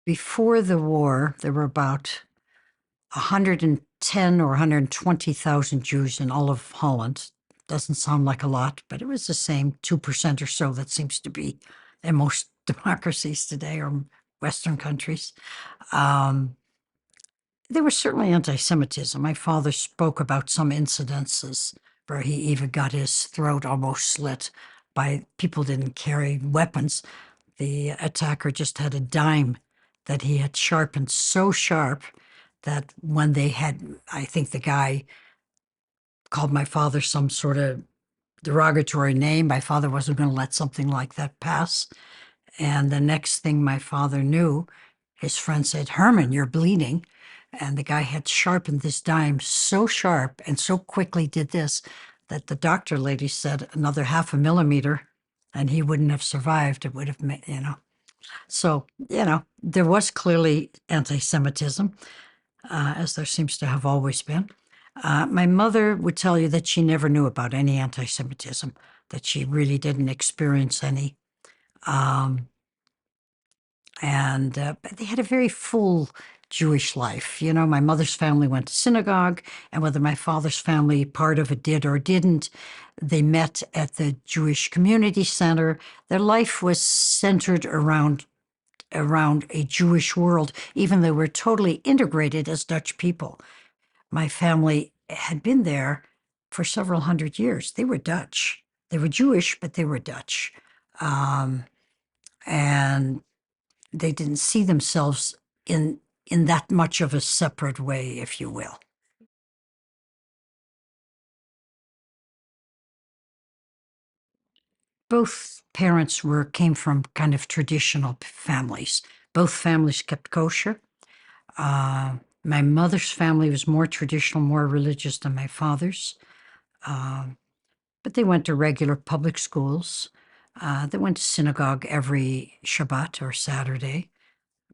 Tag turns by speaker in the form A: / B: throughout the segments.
A: Before the war, there were about 110 or 120,000 Jews in all of Holland. Doesn't sound like a lot, but it was the same 2% or so that seems to be in most democracies today or Western countries. Um, there was certainly anti-Semitism. My father spoke about some incidences where he even got his throat almost slit by people didn't carry weapons. The attacker just had a dime that he had sharpened so sharp that when they had, I think the guy called my father some sort of derogatory name. My father wasn't going to let something like that pass. And the next thing my father knew, his friend said, "Herman, you're bleeding." And the guy had sharpened this dime so sharp and so quickly did this that the doctor lady said another half a millimeter and he wouldn't have survived. It would have made. So, there was clearly anti-Semitism, as there seems to have always been. My mother would tell you that she never knew about any anti-Semitism, that she really didn't experience any. But they had a very full Jewish life. My mother's family went to synagogue, and whether my father's family, part of it, did or didn't, they met at the Jewish Community Center. Their life was centered around a Jewish world, even though we're totally integrated as Dutch people. My family had been there for several hundred years. They were Dutch. They were Jewish, but they were Dutch. And they didn't see themselves in that much of a separate way, if you will. Both parents came from kind of traditional families. Both families kept kosher. My mother's family was more traditional, more religious than my father's, but they went to regular public schools. They went to synagogue every Shabbat or Saturday.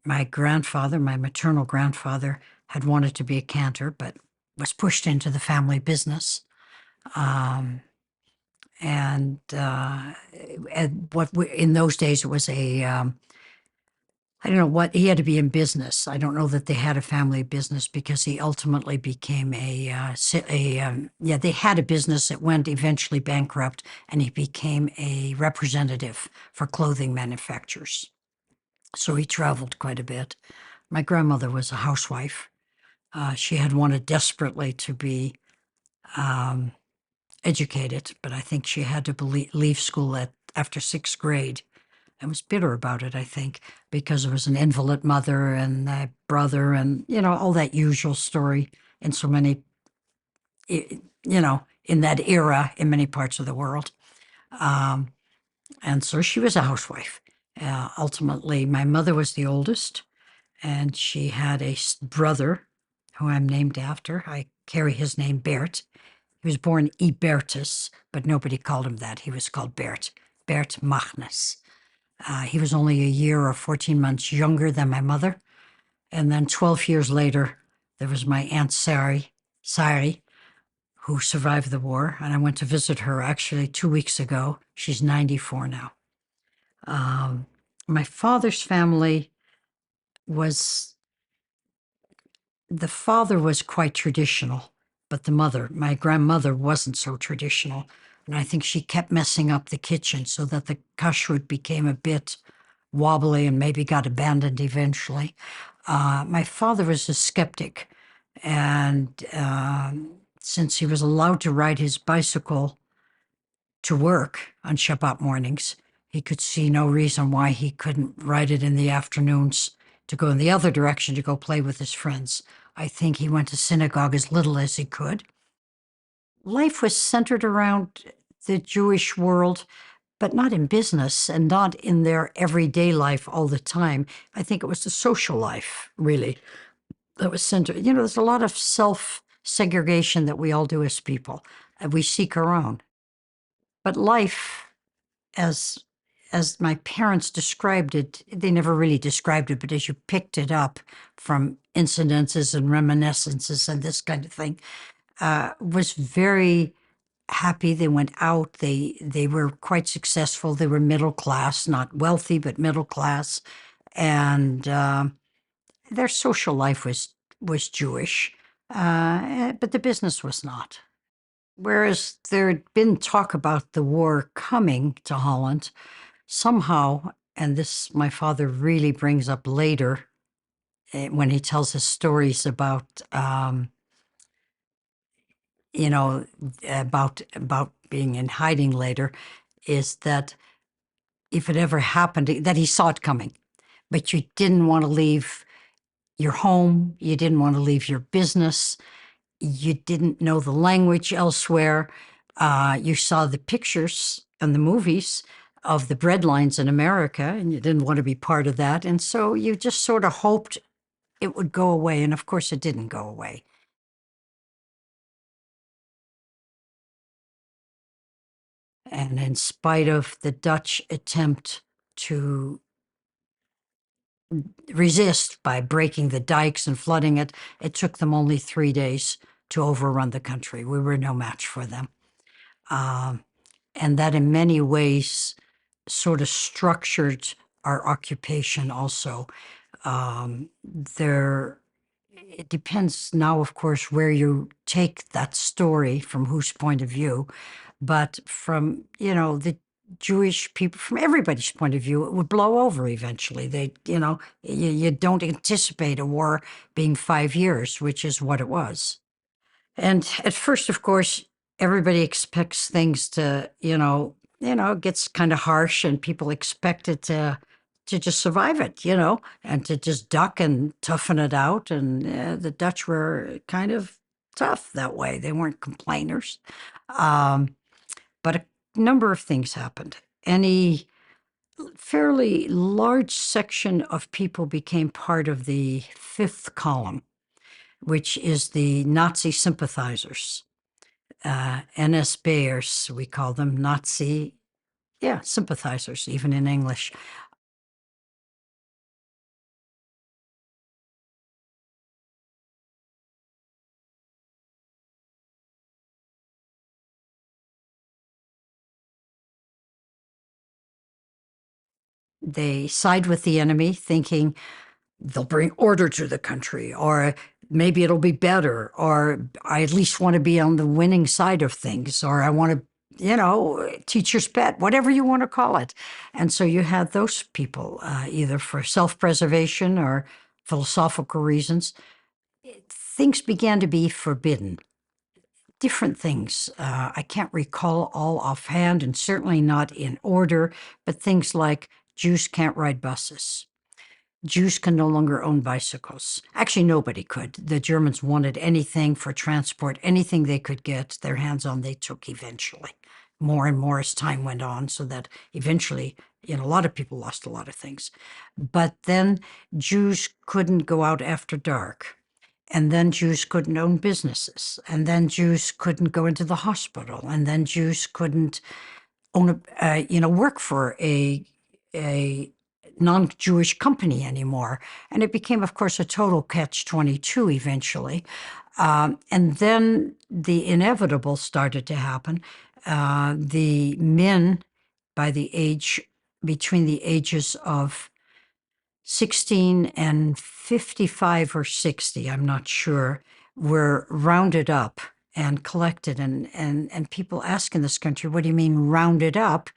A: My grandfather, my maternal grandfather, had wanted to be a cantor, but was pushed into the family business. And in those days, it was I don't know what, he had to be in business. I don't know that they had a family business because he ultimately became they had a business that went eventually bankrupt, and he became a representative for clothing manufacturers. So he traveled quite a bit. My grandmother was a housewife. She had wanted desperately to be educated, but I think she had to leave school after sixth grade. I was bitter about it, I think, because it was an invalid mother and a brother and, all that usual story in so many, in that era in many parts of the world. And so she was a housewife. Ultimately, my mother was the oldest, and she had a brother who I'm named after. I carry his name, Bert. He was born Ibertus, but nobody called him that. He was called Bert Magnus. He was only a year or 14 months younger than my mother. And then 12 years later, there was my Aunt Sari, who survived the war. And I went to visit her actually 2 weeks ago. She's 94 now. My father's family the father was quite traditional, but my grandmother wasn't so traditional. And I think she kept messing up the kitchen so that the kashrut became a bit wobbly and maybe got abandoned eventually. My father was a skeptic, and since he was allowed to ride his bicycle to work on Shabbat mornings, he could see no reason why he couldn't ride it in the afternoons to go in the other direction to go play with his friends. I think he went to synagogue as little as he could. Life was centered around the Jewish world, but not in business and not in their everyday life all the time. I think it was the social life, really, that was centered. There's a lot of self-segregation that we all do as people, and we seek our own. But life, as my parents described it, they never really described it, but as you picked it up from incidences and reminiscences and this kind of thing, was very happy. They went out. They were quite successful. They were middle class, not wealthy, but middle class. And their social life was Jewish, but the business was not. Whereas there had been talk about the war coming to Holland, somehow, and this my father really brings up later when he tells his stories about, you know, about being in hiding later, is that if it ever happened, that he saw it coming, but you didn't want to leave your home, you didn't want to leave your business, you didn't know the language elsewhere. You saw the pictures and the movies of the breadlines in America, and you didn't want to be part of that. And so you just sort of hoped it would go away. And of course, it didn't go away. And in spite of the Dutch attempt to resist by breaking the dikes and flooding it, it took them only 3 days to overrun the country. We were no match for them. Um, and that in many ways sort of structured our occupation also. There, it depends now, of course, where you take that story, from whose point of view, but from, the Jewish people, from everybody's point of view, it would blow over eventually. You don't anticipate a war being 5 years, which is what it was. And at first, of course, everybody expects things to, it gets kind of harsh, and people expect it to just survive it, and to just duck and toughen it out. And the Dutch were kind of tough that way. They weren't complainers. Um, but a number of things happened. Any fairly large section of people became part of the fifth column, which is the Nazi sympathizers. NSBers, we call them, Nazi, sympathizers, even in English. They side with the enemy, thinking they'll bring order to the country, or maybe it'll be better, or I at least want to be on the winning side of things, or I want to, teacher's pet, whatever you want to call it. And so you had those people, either for self-preservation or philosophical reasons. Things began to be forbidden. Different things. I can't recall all offhand, and certainly not in order, but things like Jews can't ride buses. Jews can no longer own bicycles. Actually, nobody could. The Germans wanted anything for transport, anything they could get their hands on, they took eventually. More and more as time went on, so that eventually, a lot of people lost a lot of things. But then Jews couldn't go out after dark. And then Jews couldn't own businesses. And then Jews couldn't go into the hospital. And then Jews couldn't work for a non-Jewish company anymore. And it became, of course, a total catch-22 eventually. And then the inevitable started to happen. The men, between the ages of 16 and 55 or 60, I'm not sure, were rounded up and collected. And people ask in this country, what do you mean rounded up?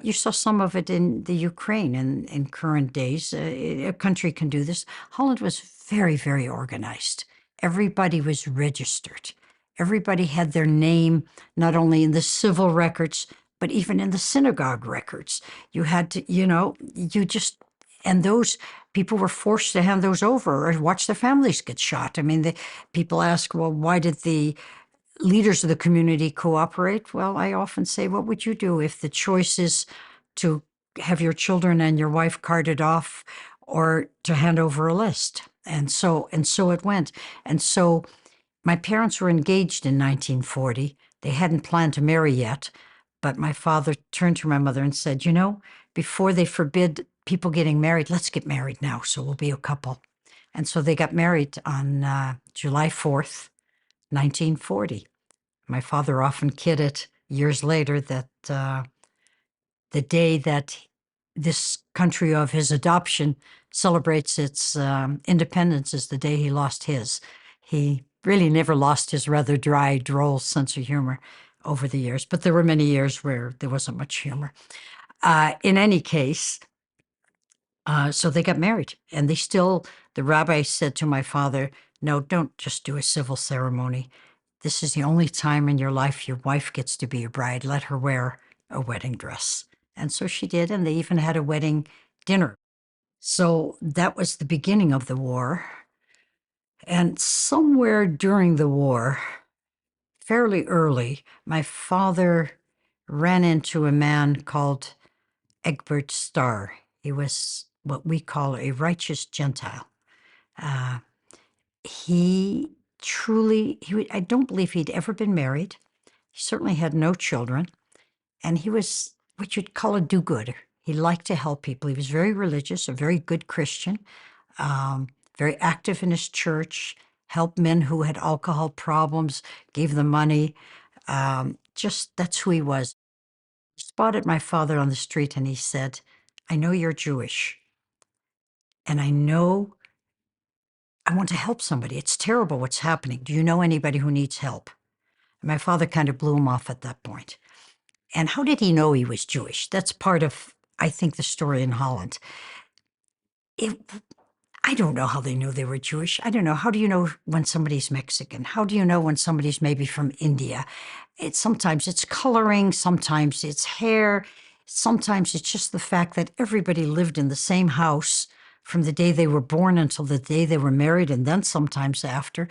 A: You saw some of it in the Ukraine in current days. A country can do this. Holland was very, very organized. Everybody was registered. Everybody had their name not only in the civil records, but even in the synagogue records. You had to, and those people were forced to hand those over or watch their families get shot. I mean, people ask, well, why did the leaders of the community cooperate? Well, I often say, what would you do if the choice is to have your children and your wife carted off, or to hand over a list? And so it went. And so my parents were engaged in 1940. They hadn't planned to marry yet, but my father turned to my mother and said, before they forbid people getting married, let's get married now, so we'll be a couple. And so they got married on July 4th, 1940. My father often kidded years later that the day that this country of his adoption celebrates its independence as the day he lost his. He really never lost his rather dry, droll sense of humor over the years, but there were many years where there wasn't much humor. In any case, so they got married, and the rabbi said to my father, no, don't just do a civil ceremony. This is the only time in your life your wife gets to be a bride. Let her wear a wedding dress. And so she did, and they even had a wedding dinner. So that was the beginning of the war. And somewhere during the war, fairly early, my father ran into a man called Egbert Starr. He was what we call a righteous Gentile. Uh, he I don't believe he'd ever been married. He certainly had no children. And he was what you'd call a do-gooder. He liked to help people. He was very religious, a very good Christian, very active in his church, helped men who had alcohol problems, gave them money. Just that's who he was. He spotted my father on the street and he said, I know you're Jewish. And I know I want to help somebody. It's terrible what's happening. Do you know anybody who needs help? And my father kind of blew him off at that point. And how did he know he was Jewish? That's part of, I think, the story in Holland. I don't know how they knew they were Jewish. I don't know. How do you know when somebody's Mexican? How do you know when somebody's maybe from India? Sometimes it's coloring, sometimes it's hair, sometimes it's just the fact that everybody lived in the same house from the day they were born until the day they were married, and then sometimes after.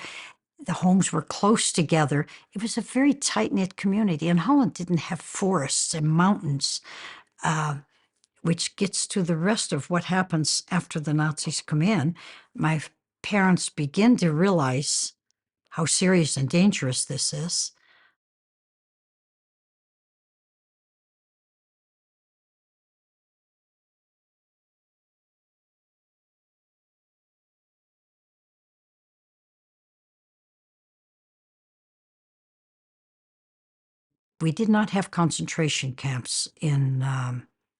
A: The homes were close together. It was a very tight-knit community, and Holland didn't have forests and mountains, which gets to the rest of what happens after the Nazis come in. My parents begin to realize how serious and dangerous this is. We did not have concentration camps in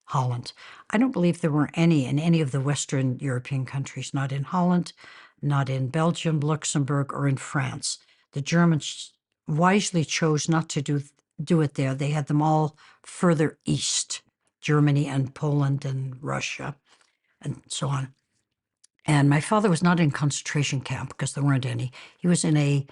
A: Holland. I don't believe there were any in any of the Western European countries, not in Holland, not in Belgium, Luxembourg, or in France. The Germans wisely chose not to do it there. They had them all further east, Germany and Poland and Russia and so on. And my father was not in concentration camp because there weren't any. He was in a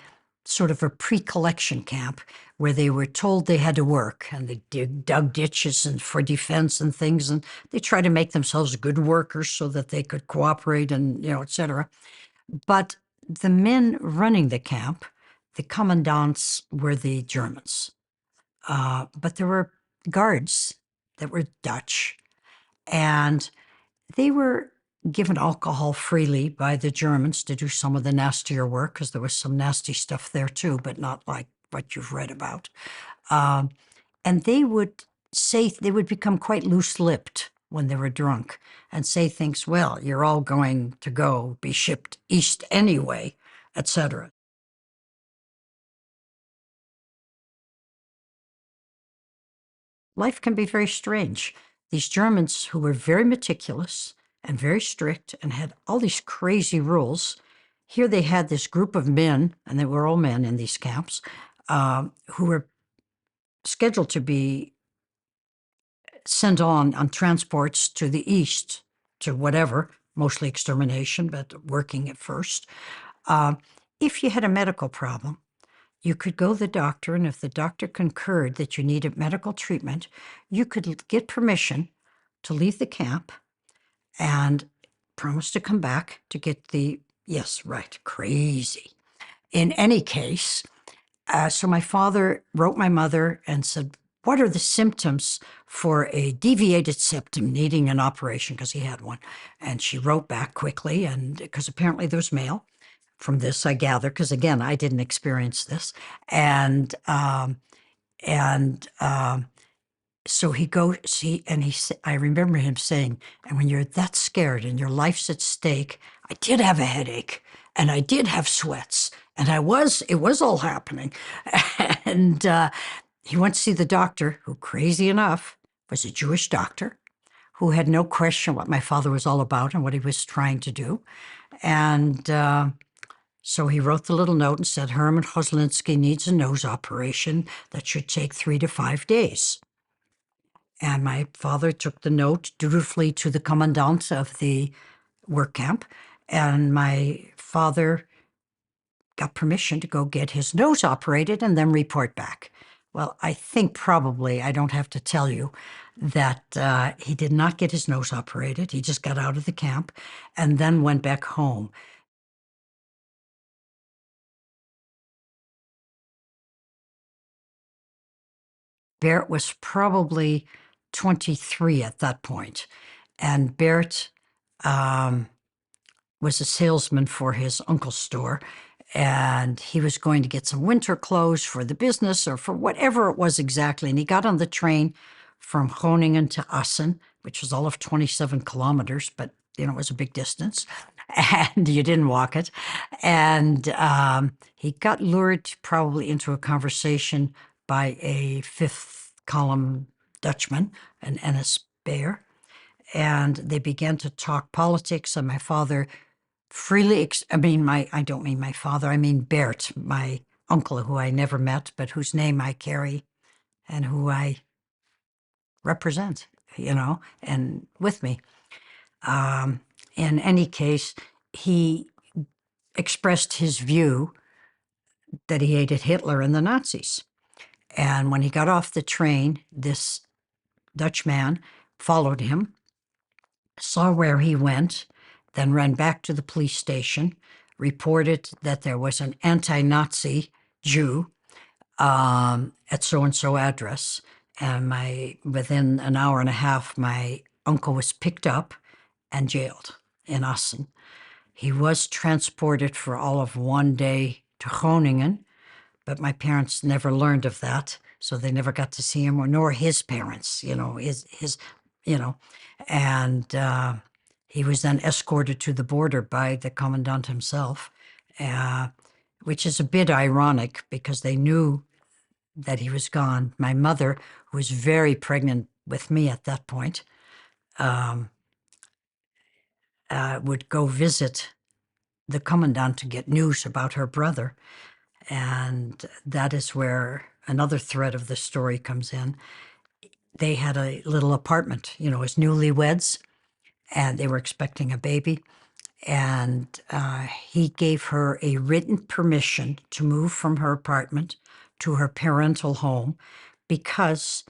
A: sort of a pre-collection camp where they were told they had to work, and they dug ditches and for defense and things, and they tried to make themselves good workers so that they could cooperate and, et cetera. But the men running the camp, the commandants, were the Germans. But there were guards that were Dutch, and they were given alcohol freely by the Germans to do some of the nastier work, because there was some nasty stuff there too, but not like what you've read about. And they would become quite loose-lipped when they were drunk and say things, well, you're all going to be shipped east anyway, etc. Life can be very strange. These Germans, who were very meticulous and very strict and had all these crazy rules, here they had this group of men, and they were all men in these camps, who were scheduled to be sent on transports to the east, to whatever, mostly extermination, but working at first. If you had a medical problem, you could go to the doctor, and if the doctor concurred that you needed medical treatment, you could get permission to leave the camp and promise to come back to get yes, right, crazy. In any case, so my father wrote my mother and said, what are the symptoms for a deviated septum needing an operation? Because he had one. And she wrote back quickly, and because apparently there was mail. From this, I gather, because again, I didn't experience this. And so I remember him saying, and when you're that scared and your life's at stake, I did have a headache and I did have sweats and it was all happening. And he went to see the doctor, who, crazy enough, was a Jewish doctor, who had no question what my father was all about and what he was trying to do. And so he wrote the little note and said, Herman Hoslinski needs a nose operation that should take 3 to 5 days. And my father took the note dutifully to the commandant of the work camp. And my father got permission to go get his nose operated and then report back. Well, I think probably, I don't have to tell you, that he did not get his nose operated. He just got out of the camp and then went back home. Bert was probably 23 at that point, and Bert was a salesman for his uncle's store, and he was going to get some winter clothes for the business or for whatever it was exactly. And he got on the train from Groningen to Assen, which was all of 27 kilometers, but it was a big distance, and you didn't walk it. And he got lured probably into a conversation by a fifth column Dutchman, an Ennis Bear, and they began to talk politics. And my father freely, I don't mean my father, I mean Bert, my uncle, who I never met, but whose name I carry and who I represent, and with me. In any case, he expressed his view that he hated Hitler and the Nazis. And when he got off the train, this Dutch man followed him, saw where he went, then ran back to the police station, reported that there was an anti-Nazi Jew at so-and-so address. And within an hour and a half, my uncle was picked up and jailed in Assen. He was transported for all of one day to Groningen, but my parents never learned of that, so they never got to see him, nor his parents, and he was then escorted to the border by the commandant himself, which is a bit ironic because they knew that he was gone. My mother, who was very pregnant with me at that point, would go visit the commandant to get news about her brother. And that is where another thread of the story comes in. They had a little apartment, as newlyweds, and they were expecting a baby. And he gave her a written permission to move from her apartment to her parental home because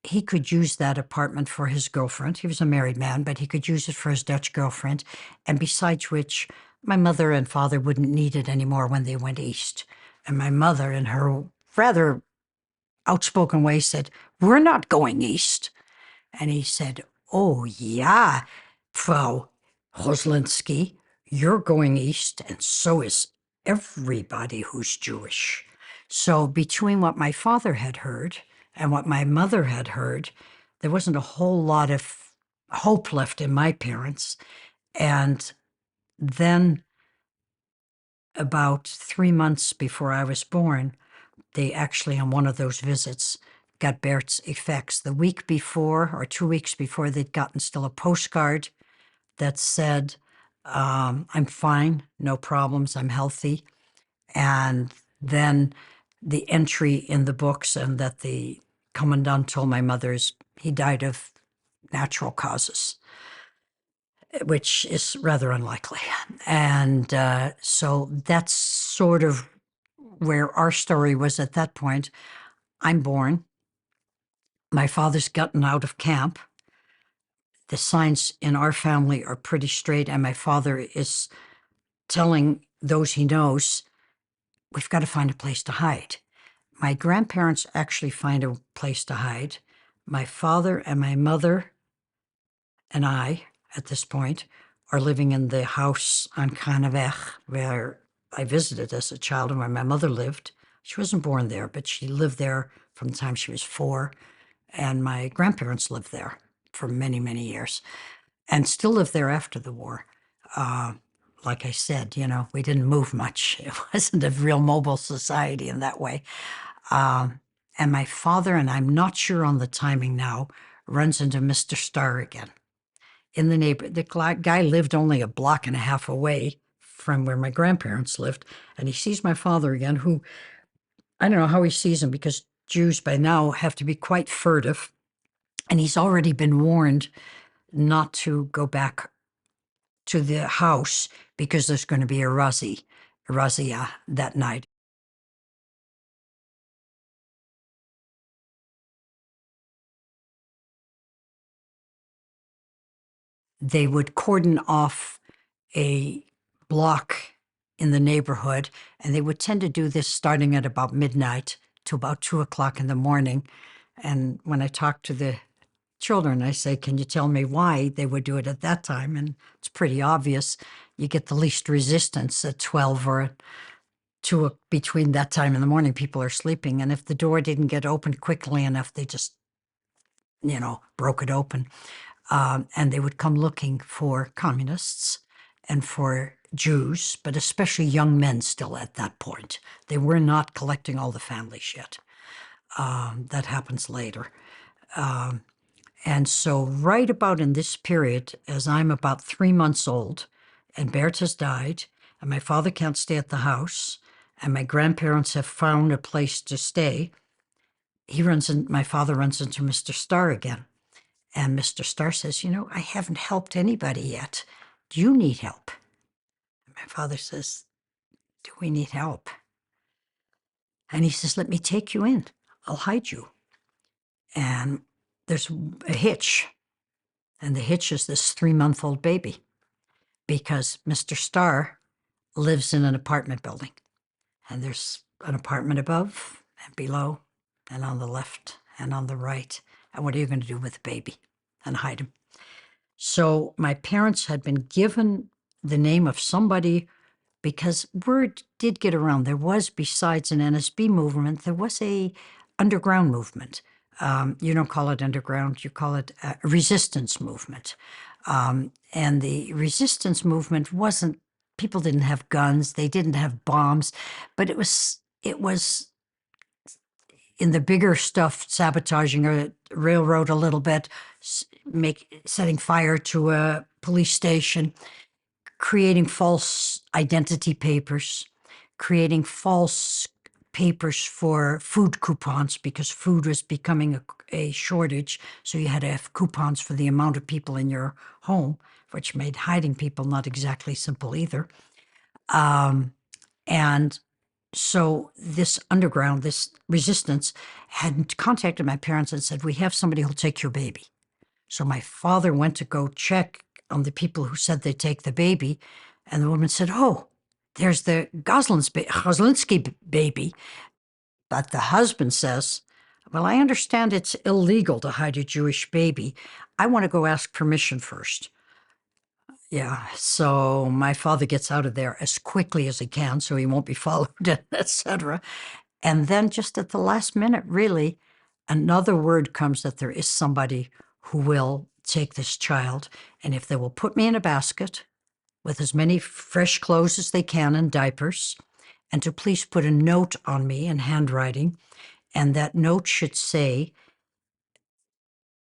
A: he could use that apartment for his girlfriend. He was a married man, but he could use it for his Dutch girlfriend. And besides which, my mother and father wouldn't need it anymore when they went east. And my mother, in her rather outspoken way, said, "We're not going east." And he said, "Oh, yeah, Frau Hoslinski, you're going east, and so is everybody who's Jewish." So between what my father had heard and what my mother had heard, there wasn't a whole lot of hope left in my parents. And then about 3 months before I was born, they actually, on one of those visits, got Bert's effects. The week before, or 2 weeks before, they'd gotten still a postcard that said, "I'm fine, no problems, I'm healthy." And then the entry in the books, and that the commandant told my mother, he died of natural causes, which is rather unlikely. And so that's sort of where our story was at that point. I'm born. My father's gotten out of camp. The signs in our family are pretty straight, and my father is telling those he knows, we've got to find a place to hide. My grandparents actually find a place to hide. My father and my mother and I, at this point, are living in the house on Canavech, where I visited as a child and where my mother lived. She wasn't born there, but she lived there from the time she was 4. And my grandparents lived there for many, many years and still live there after the war. Like I said, we didn't move much. It wasn't a real mobile society in that way. And my father, and I'm not sure on the timing now, runs into Mr. Starr again. in the neighbor. The guy lived only a block and a half away from where my grandparents lived, and he sees my father again, who I don't know how he sees him because Jews by now have to be quite furtive, and he's already been warned not to go back to the house because there's going to be a razzia that night. They would cordon off a block in the neighborhood, and they would tend to do this starting at about midnight to about 2 o'clock in the morning. And when I talk to the children, I say, "Can you tell me why they would do it at that time?" And it's pretty obvious. You get the least resistance at 12 or at 2 between that time in the morning. People are sleeping, and if the door didn't get opened quickly enough, they just, broke it open. And they would come looking for communists and for Jews, but especially young men still at that point. They were not collecting all the families yet. That happens later. And so, right about in this period, as I'm about 3 months old, and Bert has died, and my father can't stay at the house, and my grandparents have found a place to stay, my father runs into Mr. Starr again. And Mr. Starr says, "I haven't helped anybody yet. Do you need help?" And my father says, "Do we need help?" And he says, "Let me take you in. I'll hide you." And there's a hitch. And the hitch is this 3-month-old baby because Mr. Starr lives in an apartment building. And there's an apartment above and below and on the left and on the right. And what are you going to do with the baby? And hide him. So my parents had been given the name of somebody because word did get around. There was, besides an NSB movement, there was a underground movement. You don't call it underground, you call it a resistance movement. And the resistance movement wasn't, people didn't have guns, they didn't have bombs, but it was in the bigger stuff, sabotaging a railroad a little bit, setting fire to a police station, creating false identity papers, creating false papers for food coupons because food was becoming a shortage. So you had to have coupons for the amount of people in your home, which made hiding people not exactly simple either. And so this underground, this resistance, had contacted my parents and said, "We have somebody who'll take your baby." So my father went to go check on the people who said they'd take the baby, and the woman said, "Oh, there's the Goslinski baby." But the husband says, "Well, I understand it's illegal to hide a Jewish baby. I want to go ask permission first." Yeah, so my father gets out of there as quickly as he can so he won't be followed, etc. And then just at the last minute, really, another word comes that there is somebody who will take this child, and if they will put me in a basket with as many fresh clothes as they can and diapers, and to please put a note on me in handwriting, and that note should say,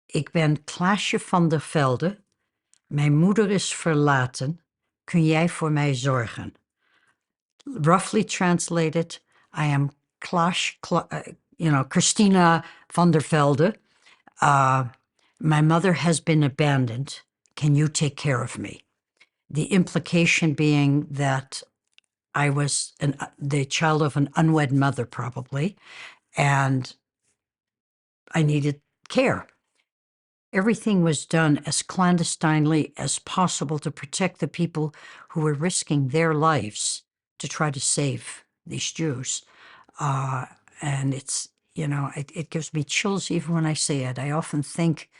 A: "Ik ben Klaasje van der Velde. Mijn moeder is verlaten. Kun jij voor mij zorgen?" Roughly translated, I am Christina van der Velde. My mother has been abandoned. Can you take care of me? The implication being that I was the child of an unwed mother, probably, and I needed care. Everything was done as clandestinely as possible to protect the people who were risking their lives to try to save these Jews. And it gives me chills even when I say it. I often think,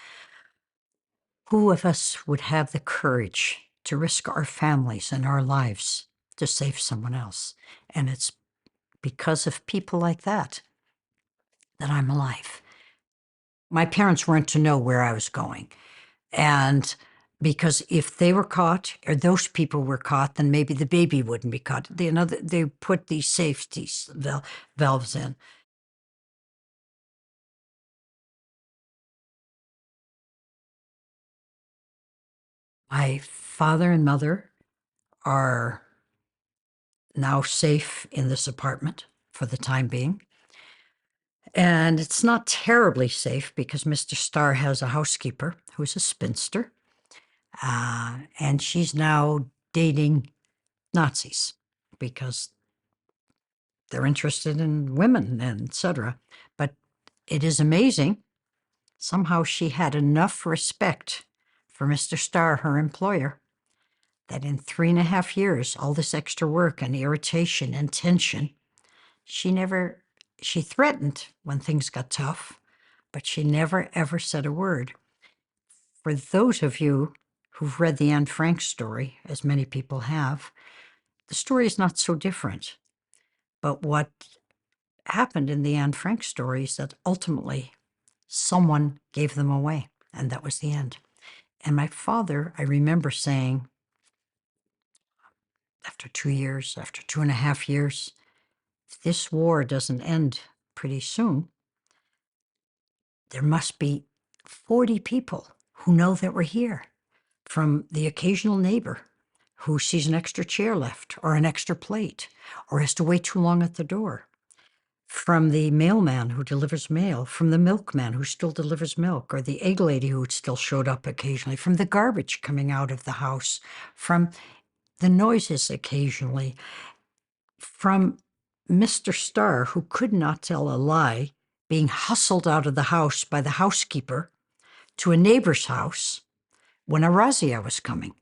A: who of us would have the courage to risk our families and our lives to save someone else? And it's because of people like that I'm alive. My parents weren't to know where I was going. And because if they were caught or those people were caught, then maybe the baby wouldn't be caught. They put these safety valves in. My father and mother are now safe in this apartment for the time being. And it's not terribly safe because Mr. Starr has a housekeeper who's a spinster, and she's now dating Nazis because they're interested in women and etc. But it is amazing. Somehow she had enough respect for Mr. Starr, her employer, that in 3.5 years, all this extra work and irritation and tension, she threatened when things got tough, but she never ever said a word. For those of you who've read the Anne Frank story, as many people have, the story is not so different. But what happened in the Anne Frank story is that ultimately someone gave them away, and that was the end. And my father, I remember saying, after 2 years, after 2.5 years, if this war doesn't end pretty soon, there must be 40 people who know that we're here, from the occasional neighbor who sees an extra chair left or an extra plate or has to wait too long at the door, from the mailman who delivers mail, from the milkman who still delivers milk, or the egg lady who still showed up occasionally, from the garbage coming out of the house, from the noises occasionally, from Mr. Starr, who could not tell a lie, being hustled out of the house by the housekeeper to a neighbor's house when a razzia was coming,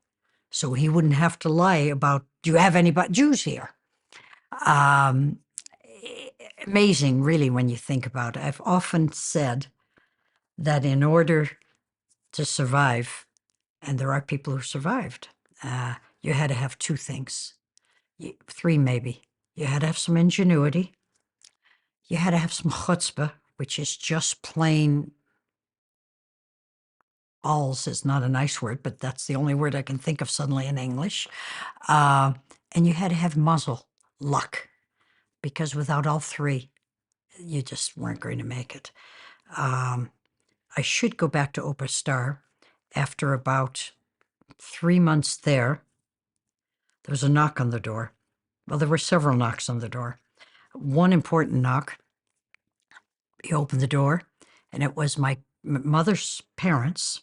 A: so he wouldn't have to lie about, do you have any but Jews here? Um, Amazing, really, when you think about it. I've often said that in order to survive, and there are people who survived, you had to have two things, three maybe. You had to have some ingenuity. You had to have some chutzpah, which is just plain, balls is not a nice word, but that's the only word I can think of suddenly in English. And you had to have muzzle, luck, because without all three, you just weren't going to make it. I should go back to Opa Star. After about 3 months there was a knock on the door. Well, there were several knocks on the door. One important knock, he opened the door, and it was my mother's parents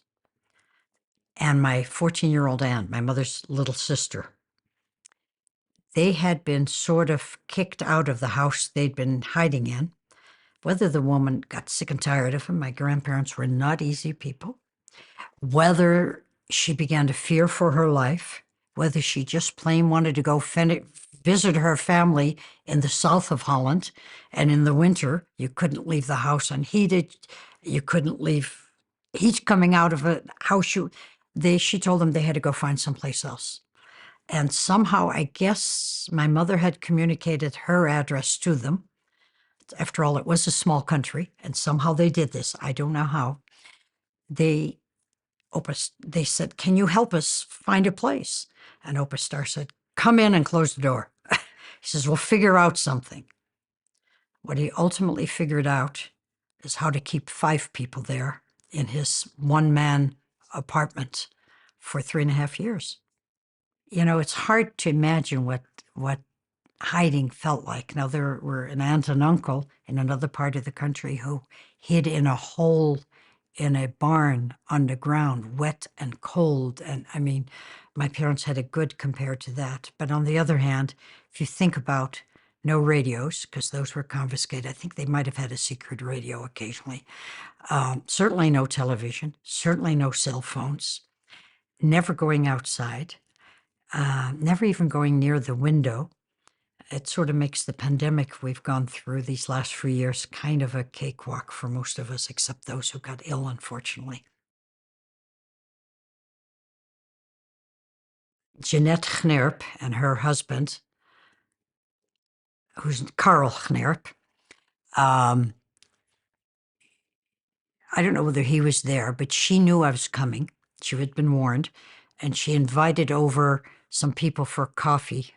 A: and my 14-year-old aunt, my mother's little sister. They had been sort of kicked out of the house they'd been hiding in. Whether the woman got sick and tired of him, my grandparents were not easy people. Whether she began to fear for her life, whether she just plain wanted to go visit her family in the south of Holland, and in the winter, you couldn't leave the house unheated. You couldn't leave heat coming out of a house. She told them they had to go find someplace else. And somehow, I guess my mother had communicated her address to them. After all, it was a small country, and somehow they did this. I don't know how. They said, can you help us find a place? And Opa Star said, come in and close the door. He says, we'll figure out something. What he ultimately figured out is how to keep 5 people there in his one-man apartment for 3.5 years. You know, it's hard to imagine what hiding felt like. Now, there were an aunt and uncle in another part of the country who hid in a hole in a barn underground, wet and cold. And I mean, my parents had it good compared to that. But on the other hand, if you think about no radios, because those were confiscated, I think they might have had a secret radio occasionally. Certainly no television, certainly no cell phones, never going outside, never even going near the window. It sort of makes the pandemic we've gone through these last few years kind of a cakewalk for most of us, except those who got ill, unfortunately. Jeanette Gnerp and her husband, who's Karl Gnerp, I don't know whether he was there, but she knew I was coming. She had been warned, and she invited over some people for coffee,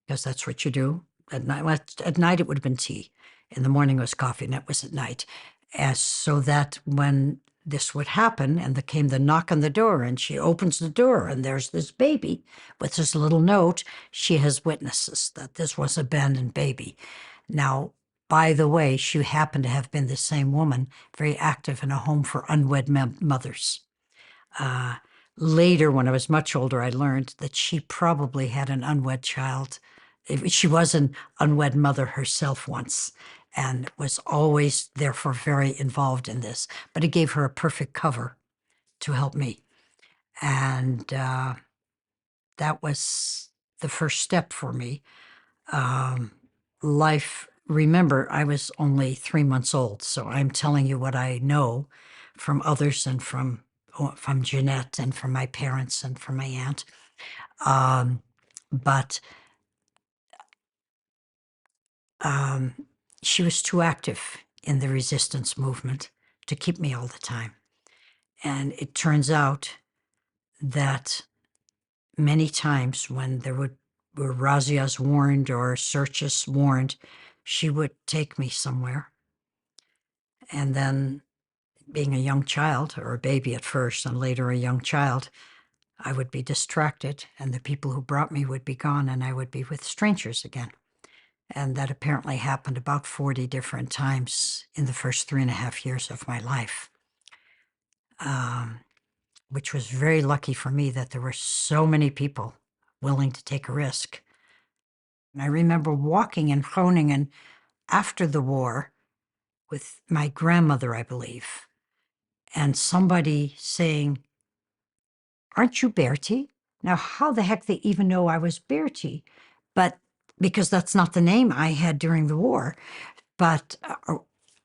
A: because that's what you do at night. Well, at night it would have been tea. In the morning it was coffee, and that was at night. So that when this would happen, and there came the knock on the door, and she opens the door, and there's this baby with this little note. She has witnesses that this was an abandoned baby. Now, by the way, she happened to have been the same woman, very active in a home for unwed mothers. Uh, Later, when I was much older, I learned that she probably had an unwed child. She was an unwed mother herself once and was always, therefore, very involved in this. But it gave her a perfect cover to help me. And that was the first step for me. Life, remember, I was only 3 months old, so I'm telling you what I know from others and from Jeanette and from my parents and from my aunt. But she was too active in the resistance movement to keep me all the time. And it turns out that many times when were razzias warned or searches warned, she would take me somewhere. And then, being a young child, or a baby at first, and later a young child, I would be distracted, and the people who brought me would be gone, and I would be with strangers again. And that apparently happened about 40 different times in the first 3.5 years of my life, which was very lucky for me that there were so many people willing to take a risk. And I remember walking in Groningen after the war with my grandmother, I believe, and somebody saying, "Aren't you Bertie?" Now, how the heck they even know I was Bertie? But because that's not the name I had during the war. But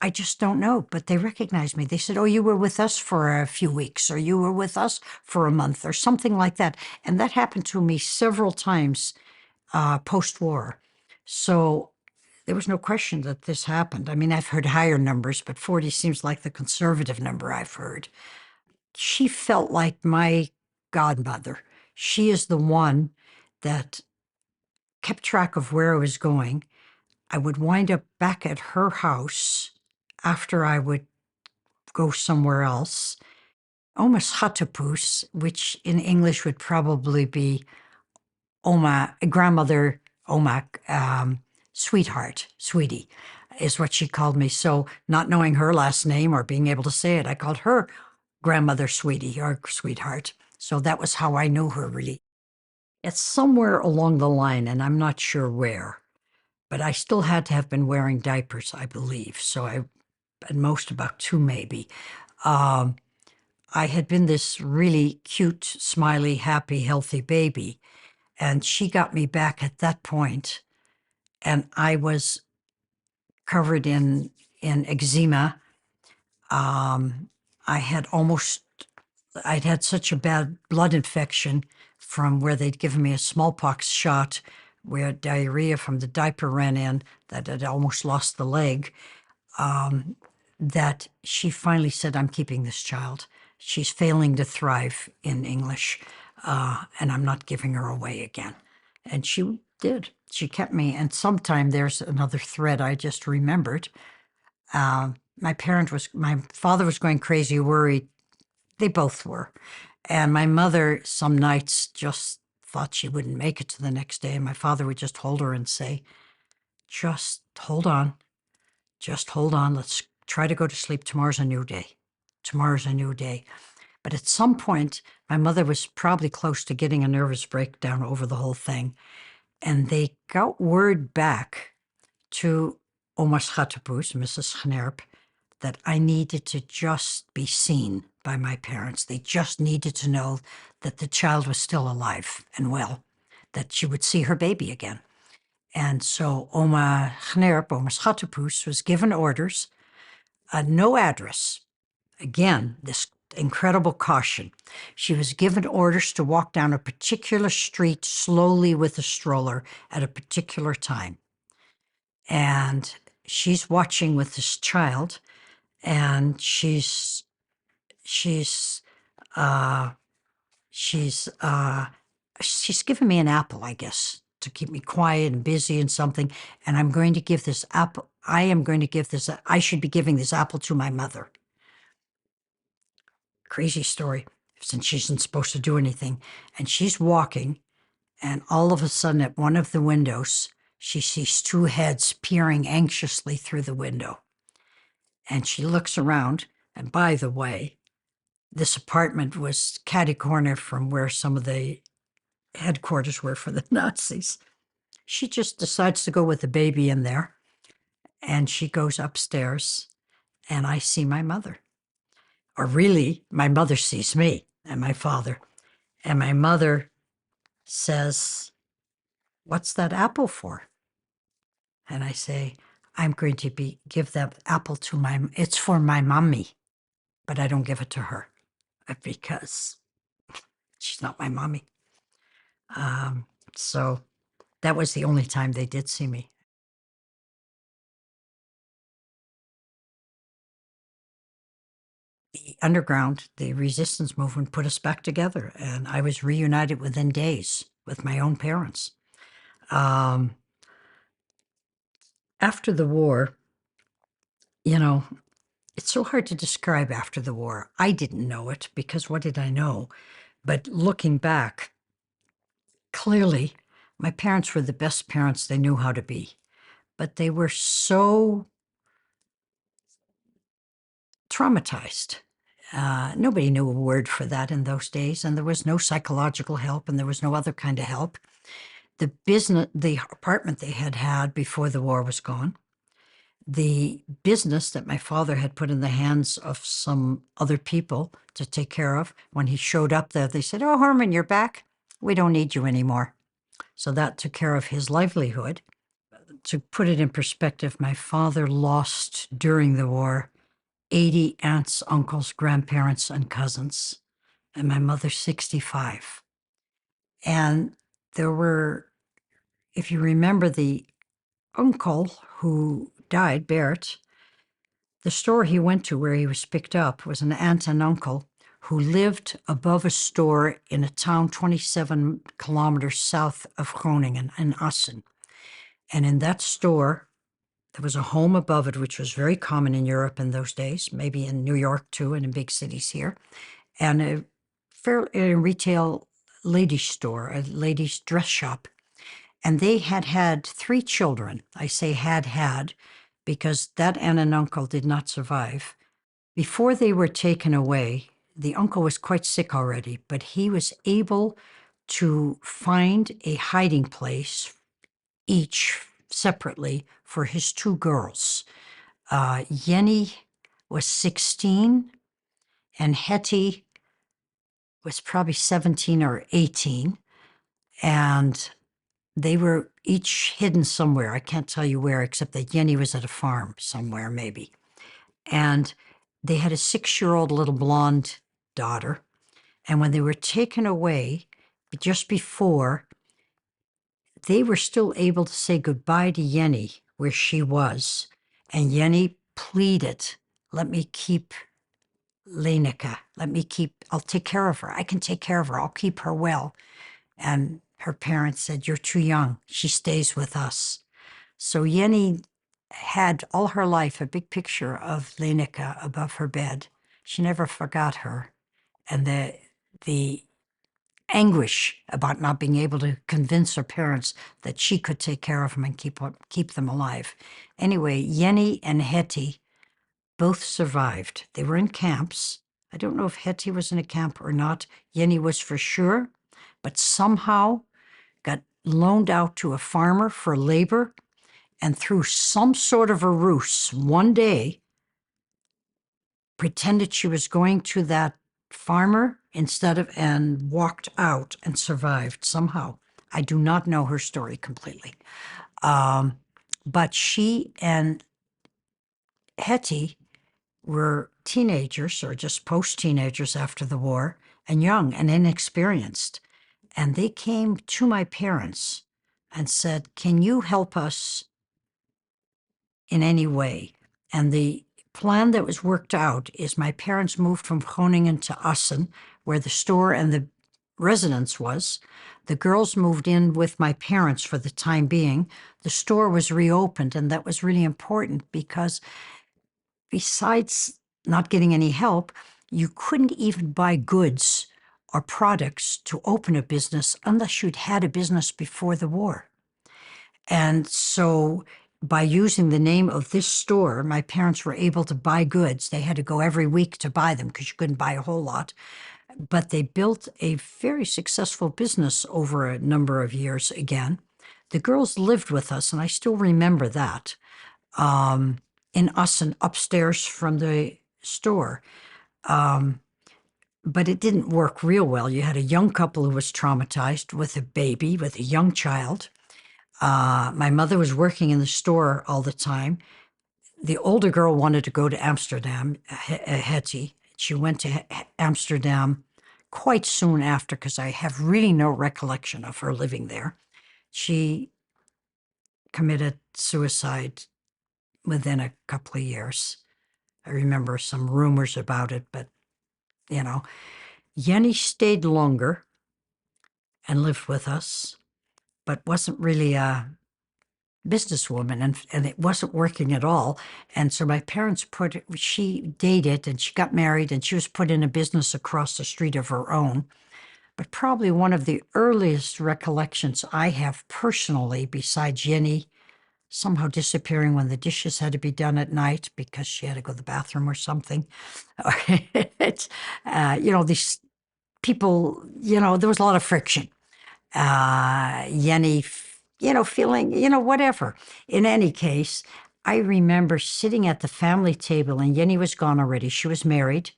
A: I just don't know. But they recognized me. They said, "Oh, you were with us for a few weeks, or you were with us for a month," or something like that. And that happened to me several times post-war. So there was no question that this happened. I mean, I've heard higher numbers, but 40 seems like the conservative number I've heard. She felt like my godmother. She is the one that kept track of where I was going. I would wind up back at her house after I would go somewhere else. Oma's Hatapus, which in English would probably be Oma, grandmother Oma, sweetheart, sweetie, is what she called me. So, not knowing her last name or being able to say it, I called her grandmother sweetie or sweetheart. So that was how I knew her, really. It's somewhere along the line, and I'm not sure where, but I still had to have been wearing diapers, I believe. So at most about 2, maybe. Um, I had been this really cute, smiley, happy, healthy baby, and she got me back at that point, and I was covered in eczema. I had almost I'd had such a bad blood infection from where they'd given me a smallpox shot, where diarrhea from the diaper ran in, that I'd almost lost the leg, that she finally said, "I'm keeping this child. She's failing to thrive in English, and I'm not giving her away again." And she did. She kept me. And sometime, there's another thread I just remembered. My father was going crazy, worried. They both were. And my mother, some nights, just thought she wouldn't make it to the next day. And my father would just hold her and say, "Just hold on. Just hold on. Let's try to go to sleep. Tomorrow's a new day. Tomorrow's a new day." But at some point, my mother was probably close to getting a nervous breakdown over the whole thing. And they got word back to Oma Schattepoes, Mrs. Gnerp, that I needed to just be seen by my parents. They just needed to know that the child was still alive and well, that she would see her baby again. And so Oma Gnerp, Oma Schattepoes, was given orders, no address. Again, this incredible caution. She was given orders to walk down a particular street slowly with a stroller at a particular time. And she's watching with this child, and she's uh, she's given me an apple, I guess, to keep me quiet and busy and something. And I'm going to give this apple. I am going to give this. I should be giving this apple to my mother. crazy story, since she isn't supposed to do anything. And she's walking, and all of a sudden at one of the windows, she sees two heads peering anxiously through the window. And she looks around, and by the way, this apartment was catty-corner from where some of the headquarters were for the Nazis. She just decides to go with the baby in there, and she goes upstairs, and I see my mother. Or really, my mother sees me and my father. And my mother says, "What's that apple for?" And I say, "I'm going to give that apple to it's for my mommy, but I don't give it to her because she's not my mommy." So that was the only time they did see me. The underground, the resistance movement put us back together, and I was reunited within days with my own parents. After the war, it's so hard to describe after the war. I didn't know it because what did I know? But looking back, clearly, my parents were the best parents they knew how to be. But they were so traumatized. Nobody knew a word for that in those days, and there was no psychological help, and there was no other kind of help. The apartment they had before the war was gone. The business that my father had put in the hands of some other people to take care of, when he showed up there, they said, "Oh, Herman, you're back. We don't need you anymore." So that took care of his livelihood. To put it in perspective, my father lost during the war 80 aunts, uncles, grandparents, and cousins, and my mother 65. And there were, if you remember the uncle who died, Bert, the store he went to where he was picked up was an aunt and uncle who lived above a store in a town 27 kilometers south of Groningen in Assen. And in that store, there was a home above it, which was very common in Europe in those days, maybe in New York too, and in big cities here, and a retail ladies' store, a ladies' dress shop. And they had 3 children. I say had because that aunt and uncle did not survive. Before they were taken away, the uncle was quite sick already, but he was able to find a hiding place, each separately, for his 2 girls. Jenny was 16, and Hetty was probably 17 or 18. And they were each hidden somewhere. I can't tell you where, except that Jenny was at a farm somewhere, maybe. And they had a 6-year-old little blonde daughter. And when they were taken away, just before, they were still able to say goodbye to Jenny where she was. And Jenny pleaded, "Let me keep Lenica. I'll take care of her. I can take care of her. I'll keep her well." And her parents said, "You're too young. She stays with us." So Jenny had all her life a big picture of Lenica above her bed. She never forgot her. And the anguish about not being able to convince her parents that she could take care of them and keep them alive. Anyway, Jenny and Hetty both survived. They were in camps. I don't know if Hetty was in a camp or not. Jenny was for sure, but somehow got loaned out to a farmer for labor, and through some sort of a ruse, one day pretended she was going to that farmer and walked out and survived somehow. I do not know her story completely. But she and Hetty were teenagers or just post-teenagers after the war, and young and inexperienced. And they came to my parents and said, "Can you help us in any way?" And the plan that was worked out is my parents moved from Groningen to Assen, where the store and the residence was. The girls moved in with my parents for the time being. The store was reopened, and that was really important because besides not getting any help, you couldn't even buy goods or products to open a business unless you'd had a business before the war. And so by using the name of this store, my parents were able to buy goods. They had to go every week to buy them because you couldn't buy a whole lot. But they built a very successful business over a number of years again. The girls lived with us, and I still remember that, in us and upstairs from the store. But it didn't work real well. You had a young couple who was traumatized with a baby, with a young child. My mother was working in the store all the time. The older girl wanted to go to Amsterdam, Hetty. She went to Amsterdam quite soon after because I have really no recollection of her living there. She committed suicide within a couple of years. I remember some rumors about it, but, Jenny stayed longer and lived with us, but wasn't really a businesswoman, and it wasn't working at all. And so my parents she dated and she got married and she was put in a business across the street of her own. But probably one of the earliest recollections I have personally, besides Jenny somehow disappearing when the dishes had to be done at night because she had to go to the bathroom or something. It's, these people, there was a lot of friction. Jenny, feeling, whatever. In any case, I remember sitting at the family table and Jenny was gone already. She was married.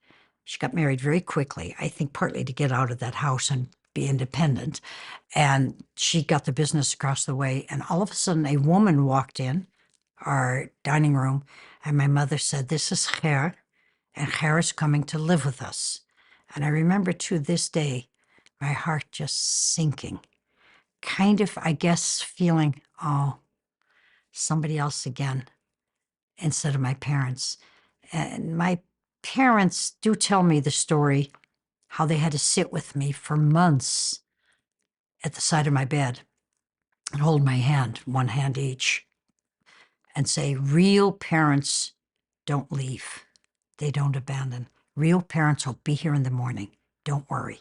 A: She got married very quickly, I think partly to get out of that house and be independent. And she got the business across the way. And all of a sudden, a woman walked in our dining room, and my mother said, "This is Ger, and Ger is coming to live with us." And I remember to this day, my heart just sinking, kind of, I guess, feeling, oh, somebody else again, instead of my parents. And my parents do tell me the story, how they had to sit with me for months at the side of my bed and hold my hand, one hand each, and say, real parents don't leave. They don't abandon. Real parents will be here in the morning. Don't worry.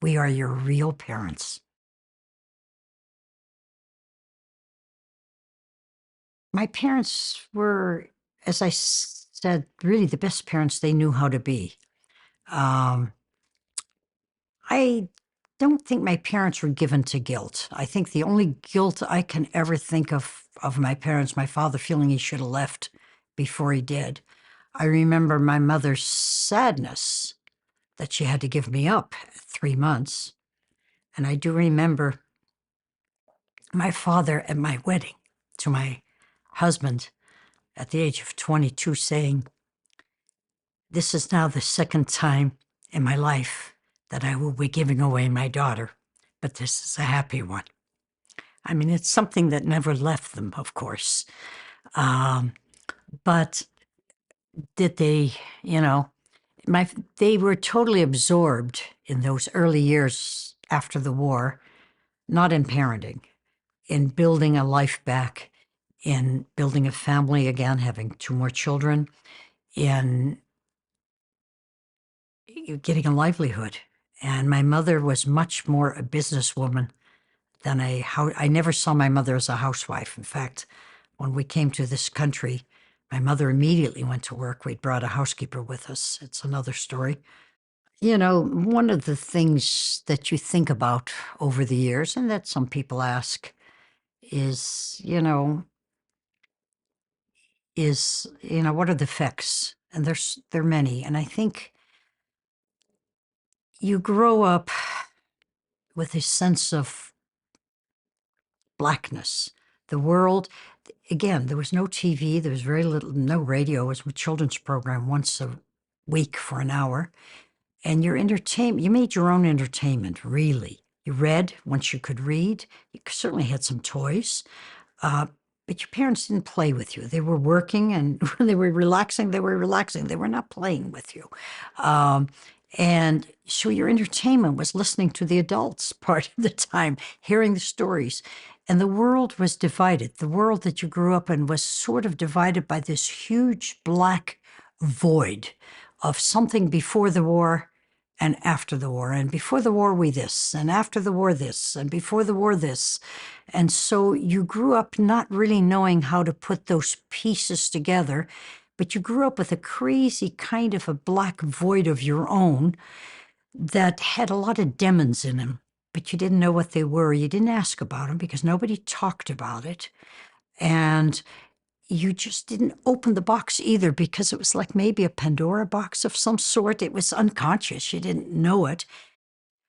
A: We are your real parents. My parents were, as I said, really the best parents they knew how to be. Um, I don't think my parents were given to guilt. I think the only guilt I can ever think of my parents, my father feeling he should have left before he did. I remember my mother's sadness that she had to give me up at 3 months. And I do remember my father at my wedding to my husband at the age of 22 saying, "This is now the second time in my life that I will be giving away my daughter, but this is a happy one." I mean, it's something that never left them, of course. But did they, they were totally absorbed in those early years after the war, not in parenting, in building a life back, in building a family again, having 2 more children, in getting a livelihood. And my mother was much more a businesswoman than I never saw my mother as a housewife. In fact, when we came to this country, my mother immediately went to work. We'd brought a housekeeper with us. It's another story. One of the things that you think about over the years, and that some people ask, is, what are the effects? And there are many. And I think you grow up with a sense of blackness. The world, again, there was no TV, there was very little, no radio. It was a children's program once a week for an hour. And your entertainment, you made your own entertainment, really. You read once you could read. You certainly had some toys. But your parents didn't play with you. They were working, and when they were relaxing, they were relaxing. They were not playing with you. And so your entertainment was listening to the adults part of the time, hearing the stories. And the world was divided. The world that you grew up in was sort of divided by this huge black void of something before the war and after the war. And before the war, we this, and after the war, this, and before the war, this. And so you grew up not really knowing how to put those pieces together, but you grew up with a crazy kind of a black void of your own that had a lot of demons in them, but you didn't know what they were. You didn't ask about them because nobody talked about it. And you just didn't open the box either because it was like maybe a Pandora box of some sort. It was unconscious. You didn't know it.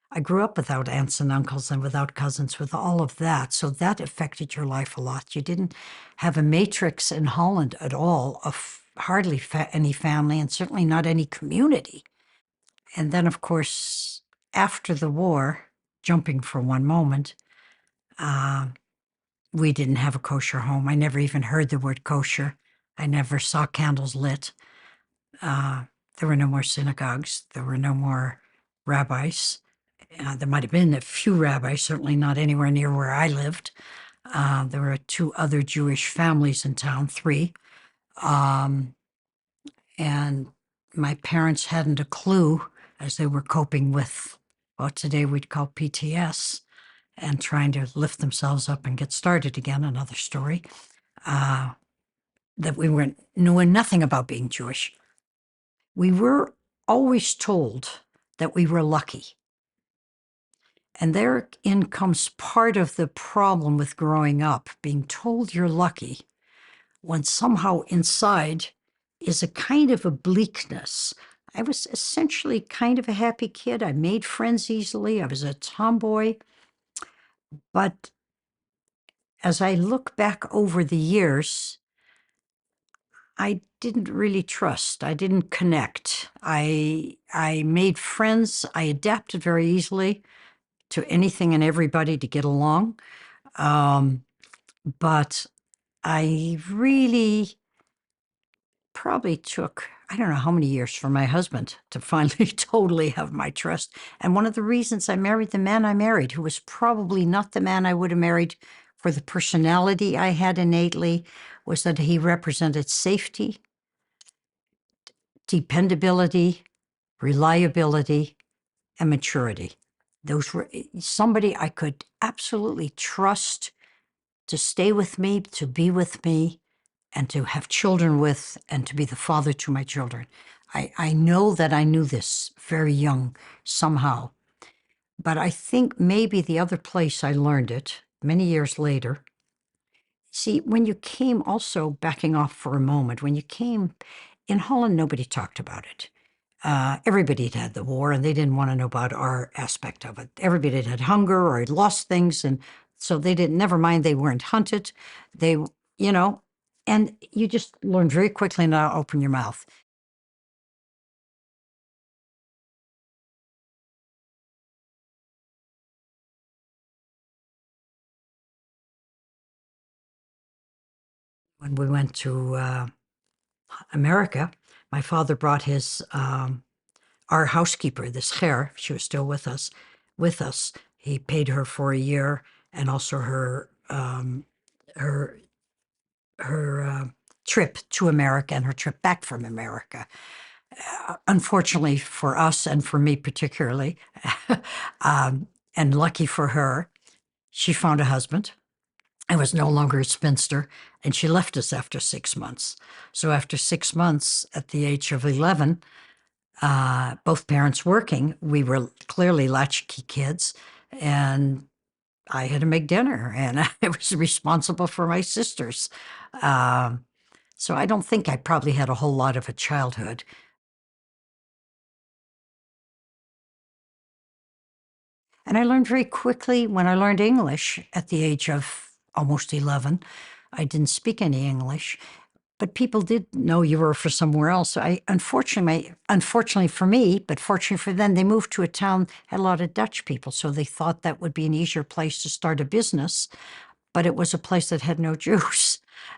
A: I grew up without aunts and uncles and without cousins, with all of that. So that affected your life a lot. You didn't have a matrix in Holland at all of hardly any family and certainly not any community. And then, of course, after the war, jumping for one moment, we didn't have a kosher home. I never even heard the word kosher. I never saw candles lit. There were no more synagogues. There were no more rabbis. There might have been a few rabbis, certainly not anywhere near where I lived. There were 2 other Jewish families in town, 3. And my parents hadn't a clue as they were coping with what today we'd call PTS and trying to lift themselves up and get started again, another story, that we knew nothing about being Jewish. We were always told that we were lucky. And therein comes part of the problem with growing up, being told you're lucky, when somehow inside is a kind of a bleakness. I was essentially kind of a happy kid. I made friends easily. I was a tomboy. But as I look back over the years, I didn't really trust. I didn't connect. I made friends. I adapted very easily to anything and everybody to get along. But I really probably took, I don't know how many years for my husband to finally totally have my trust. And one of the reasons I married the man I married, who was probably not the man I would have married for the personality I had innately, was that he represented safety, dependability, reliability, and maturity. Those were somebody I could absolutely trust to stay with me, to be with me, and to have children with, and to be the father to my children. I know that I knew this very young somehow, but I think maybe the other place I learned it many years later. See, when you came, also backing off for a moment, when you came in Holland, nobody talked about it. Everybody had had the war and they didn't want to know about our aspect of it. Everybody had hunger or had lost things, and so they didn't, never mind, they weren't hunted. They, and you just learn very quickly not to open your mouth. When we went to America, my father brought our housekeeper, this Ger, she was still with us. He paid her for a year, and also her trip to America and her trip back from America. Unfortunately for us, and for me particularly, and lucky for her, she found a husband. I was no longer a spinster, and she left us after 6 months. So after 6 months, at the age of 11, both parents working, we were clearly latchkey kids, and I had to make dinner, and I was responsible for my sisters. So I don't think I probably had a whole lot of a childhood. And I learned very quickly when I learned English at the age of almost 11. I didn't speak any English, but people did know you were from somewhere else. Unfortunately for me, but fortunately for them, they moved to a town had a lot of Dutch people, so they thought that would be an easier place to start a business. But it was a place that had no Jews.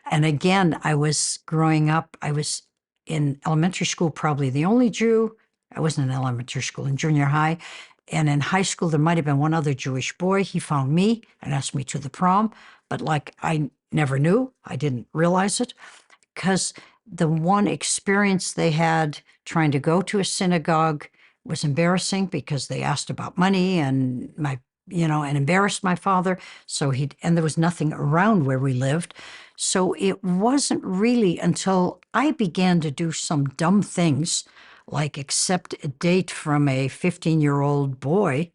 A: And again, I was growing up, I was in elementary school, probably the only Jew. I wasn't in elementary school, in junior high. And in high school, there might have been one other Jewish boy. He found me and asked me to the prom. But like, I never knew. I didn't realize it because the one experience they had trying to go to a synagogue was embarrassing because they asked about money and and embarrassed my father. And there was nothing around where we lived. So it wasn't really until I began to do some dumb things, like accept a date from a 15-year-old boy,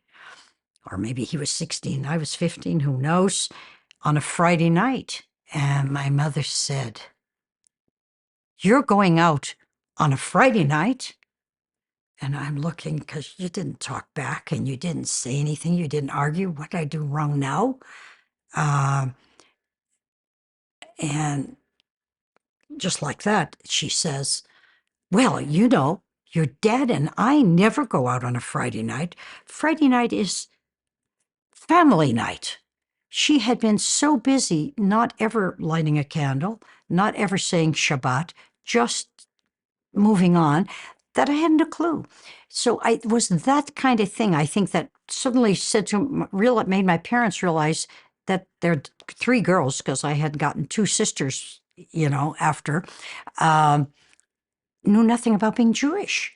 A: or maybe he was 16, I was 15, who knows, on a Friday night. And my mother said, "You're going out on a Friday night?" And I'm looking because you didn't talk back and you didn't say anything. You didn't argue. What did I do wrong now? Um, and just like that, she says, "Well, your dad and I never go out on a Friday night. Friday night is family night." She had been so busy not ever lighting a candle, not ever saying Shabbat, just moving on, that I hadn't a clue. So it was that kind of thing, I think, that suddenly made my parents realize that their three girls, because I had gotten two sisters, after, um, knew nothing about being Jewish,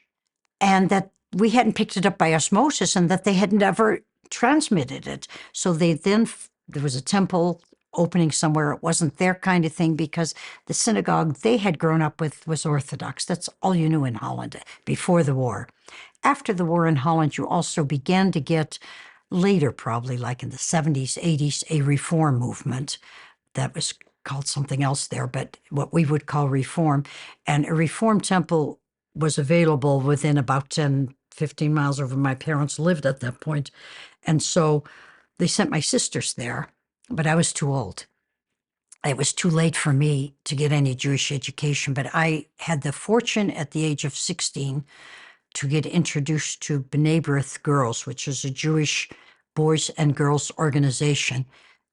A: and that we hadn't picked it up by osmosis, and that they had never transmitted it. So there was a temple opening somewhere. It wasn't their kind of thing because the synagogue they had grown up with was Orthodox. That's all you knew in Holland before the war. After the war in Holland, you also began to get, later probably like in the 70s, 80s, a reform movement that was called something else there, but what we would call reform. And a reform temple was available within about 10, 15 miles of where my parents lived at that point. And so they sent my sisters there, but I was too old. It was too late for me to get any Jewish education, but I had the fortune at the age of 16 to get introduced to B'nai B'rith Girls, which is a Jewish boys and girls organization.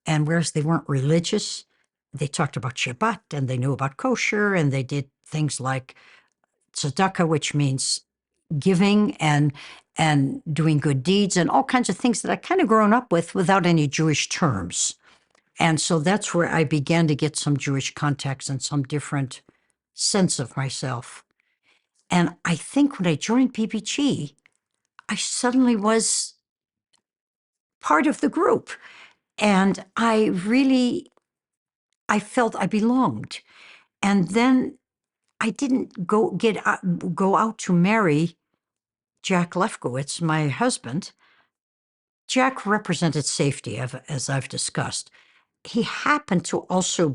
A: And whereas they weren't religious, they talked about Shabbat and they knew about kosher, and they did things like tzedakah, which means giving and doing good deeds and all kinds of things that I kind of grown up with without any Jewish terms. And so that's where I began to get some Jewish contacts and some different sense of myself. And I think when I joined PPG, I suddenly was part of the group. And I felt I belonged. And then I didn't go out to marry Jack Levkowitz, my husband. Jack represented safety, as I've discussed. He happened to also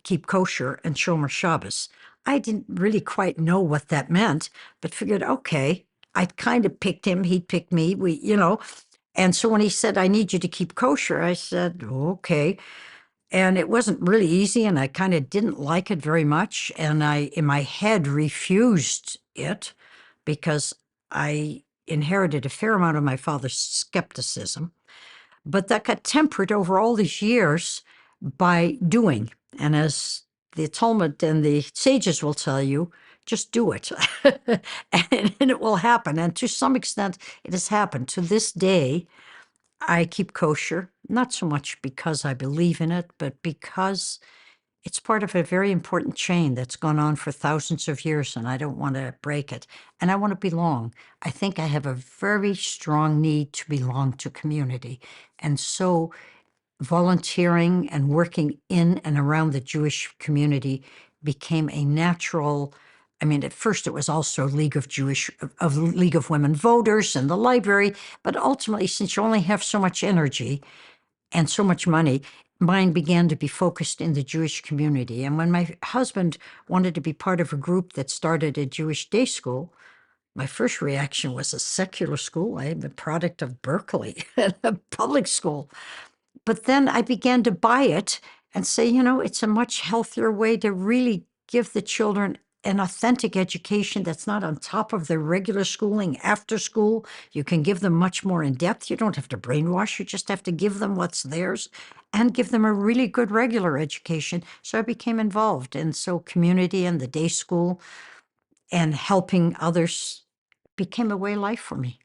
A: keep kosher and Shomer Shabbos. I didn't really quite know what that meant, but figured, okay, I'd kind of picked him, he'd picked me, And so when he said, "I need you to keep kosher," I said, okay. And it wasn't really easy, and I kind of didn't like it very much. And I, in my head, refused it because I inherited a fair amount of my father's skepticism. But that got tempered over all these years by doing. And as the Talmud and the sages will tell you, just do it, and it will happen. And to some extent, it has happened. To this day, I keep kosher, not so much because I believe in it, but because it's part of a very important chain that's gone on for thousands of years, and I don't want to break it. And I want to belong. I think I have a very strong need to belong to community. And so volunteering and working in and around the Jewish community became a natural. I mean, at first it was also League of Women Voters and the library, but ultimately, since you only have so much energy and so much money, mine began to be focused in the Jewish community. And when my husband wanted to be part of a group that started a Jewish day school, my first reaction was a secular school. I am the product of Berkeley, a public school. But then I began to buy it and say, it's a much healthier way to really give the children an authentic education that's not on top of their regular schooling after school. You can give them much more in depth. You don't have to brainwash. You just have to give them what's theirs and give them a really good regular education. So I became involved. And so community and the day school and helping others became a way of life for me.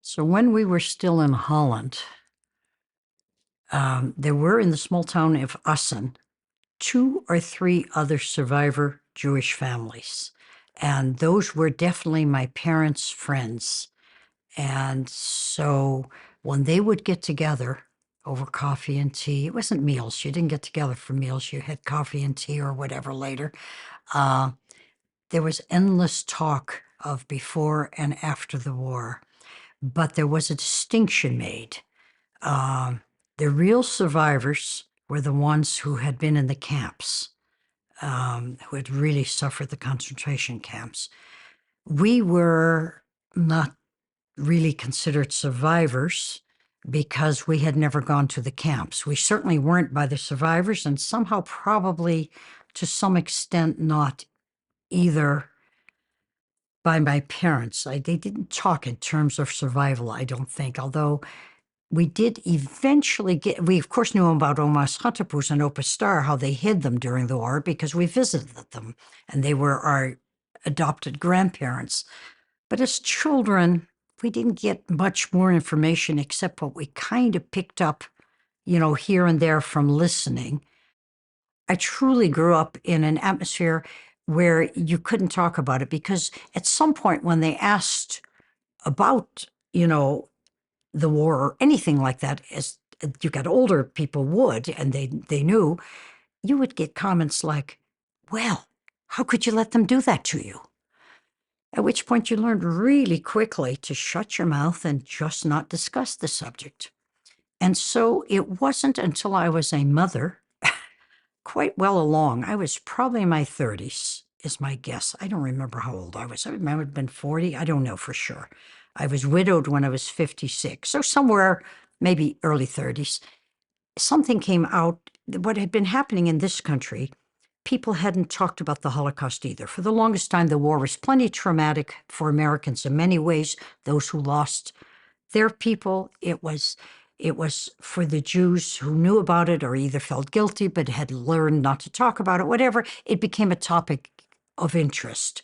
A: So when we were still in Holland, There were in the small town of Assen 2 or 3 other survivor Jewish families. And those were definitely my parents' friends. And so when they would get together over coffee and tea, it wasn't meals. You didn't get together for meals. You had coffee and tea or whatever later. Uh, there was endless talk of before and after the war. But there was a distinction made. Um, the real survivors were the ones who had been in the camps, who had really suffered the concentration camps. We were not really considered survivors because we had never gone to the camps. We certainly weren't by the survivors, and somehow, probably to some extent, not either by my parents. They didn't talk in terms of survival, I don't think, although we did eventually we of course knew about Omas Hatapus and Opa Star, how they hid them during the war, because we visited them and they were our adopted grandparents. But as children, we didn't get much more information except what we kind of picked up, here and there from listening. I truly grew up in an atmosphere where you couldn't talk about it because at some point when they asked about, the war or anything like that, as you got older, people would, and they knew, you would get comments like, well, how could you let them do that to you? At which point you learned really quickly to shut your mouth and just not discuss the subject. And so it wasn't until I was a mother, quite well along, I was probably in my 30s, is my guess. I don't remember how old I was. I might have been 40. I don't know for sure. I was widowed when I was 56. So somewhere, maybe early 30s, something came out. What had been happening in this country, people hadn't talked about the Holocaust either. For the longest time, the war was plenty traumatic for Americans in many ways. Those who lost their people, it was for the Jews who knew about it or either felt guilty but had learned not to talk about it, whatever. It became a topic of interest.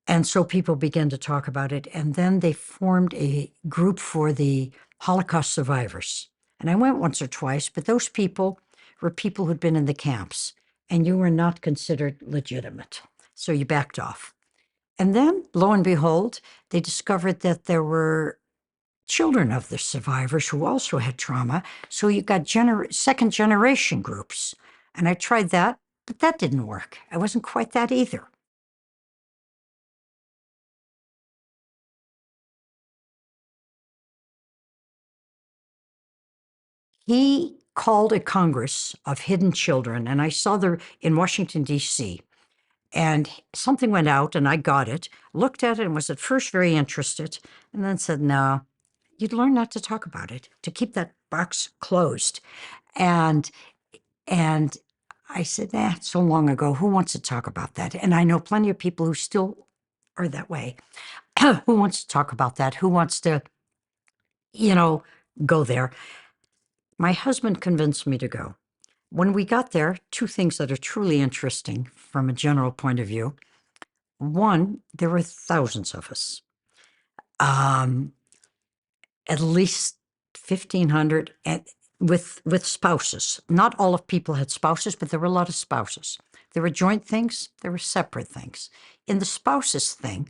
A: And so people began to talk about it. And then they formed a group for the Holocaust survivors. And I went once or twice, but those people were people who'd been in the camps, and you were not considered legitimate. So you backed off. And then, lo and behold, they discovered that there were children of the survivors who also had trauma. So you got second generation groups. And I tried that, but that didn't work. I wasn't quite that either. He called a Congress of hidden children, and I saw in Washington, D.C., and something went out, and I got it, looked at it, and was at first very interested, and then said, no, you'd learn not to talk about it, to keep that box closed. And and I said, it's so long ago. Who wants to talk about that? And I know plenty of people who still are that way. Who wants to talk about that? Who wants to, go there? My husband convinced me to go. When we got there, 2 things that are truly interesting from a general point of view. One, there were thousands of us, um, at least 1,500, and with spouses. Not all of people had spouses, but there were a lot of spouses. There were joint things, there were separate things. In the spouses thing,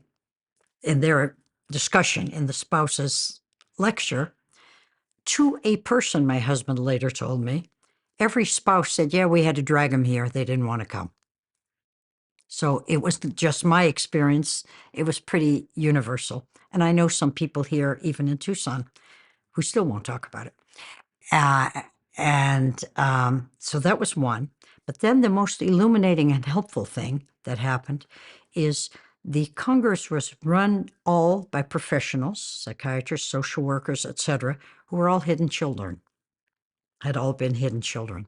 A: in their discussion in the spouses lecture, to a person, my husband later told me, every spouse said, yeah, we had to drag them here. They didn't want to come. So it wasn't just my experience. It was pretty universal. And I know some people here, even in Tucson, who still won't talk about it. Uh, and so that was one. But then the most illuminating and helpful thing that happened is the Congress was run all by professionals, psychiatrists, social workers, etc., who were all hidden children, had all been hidden children.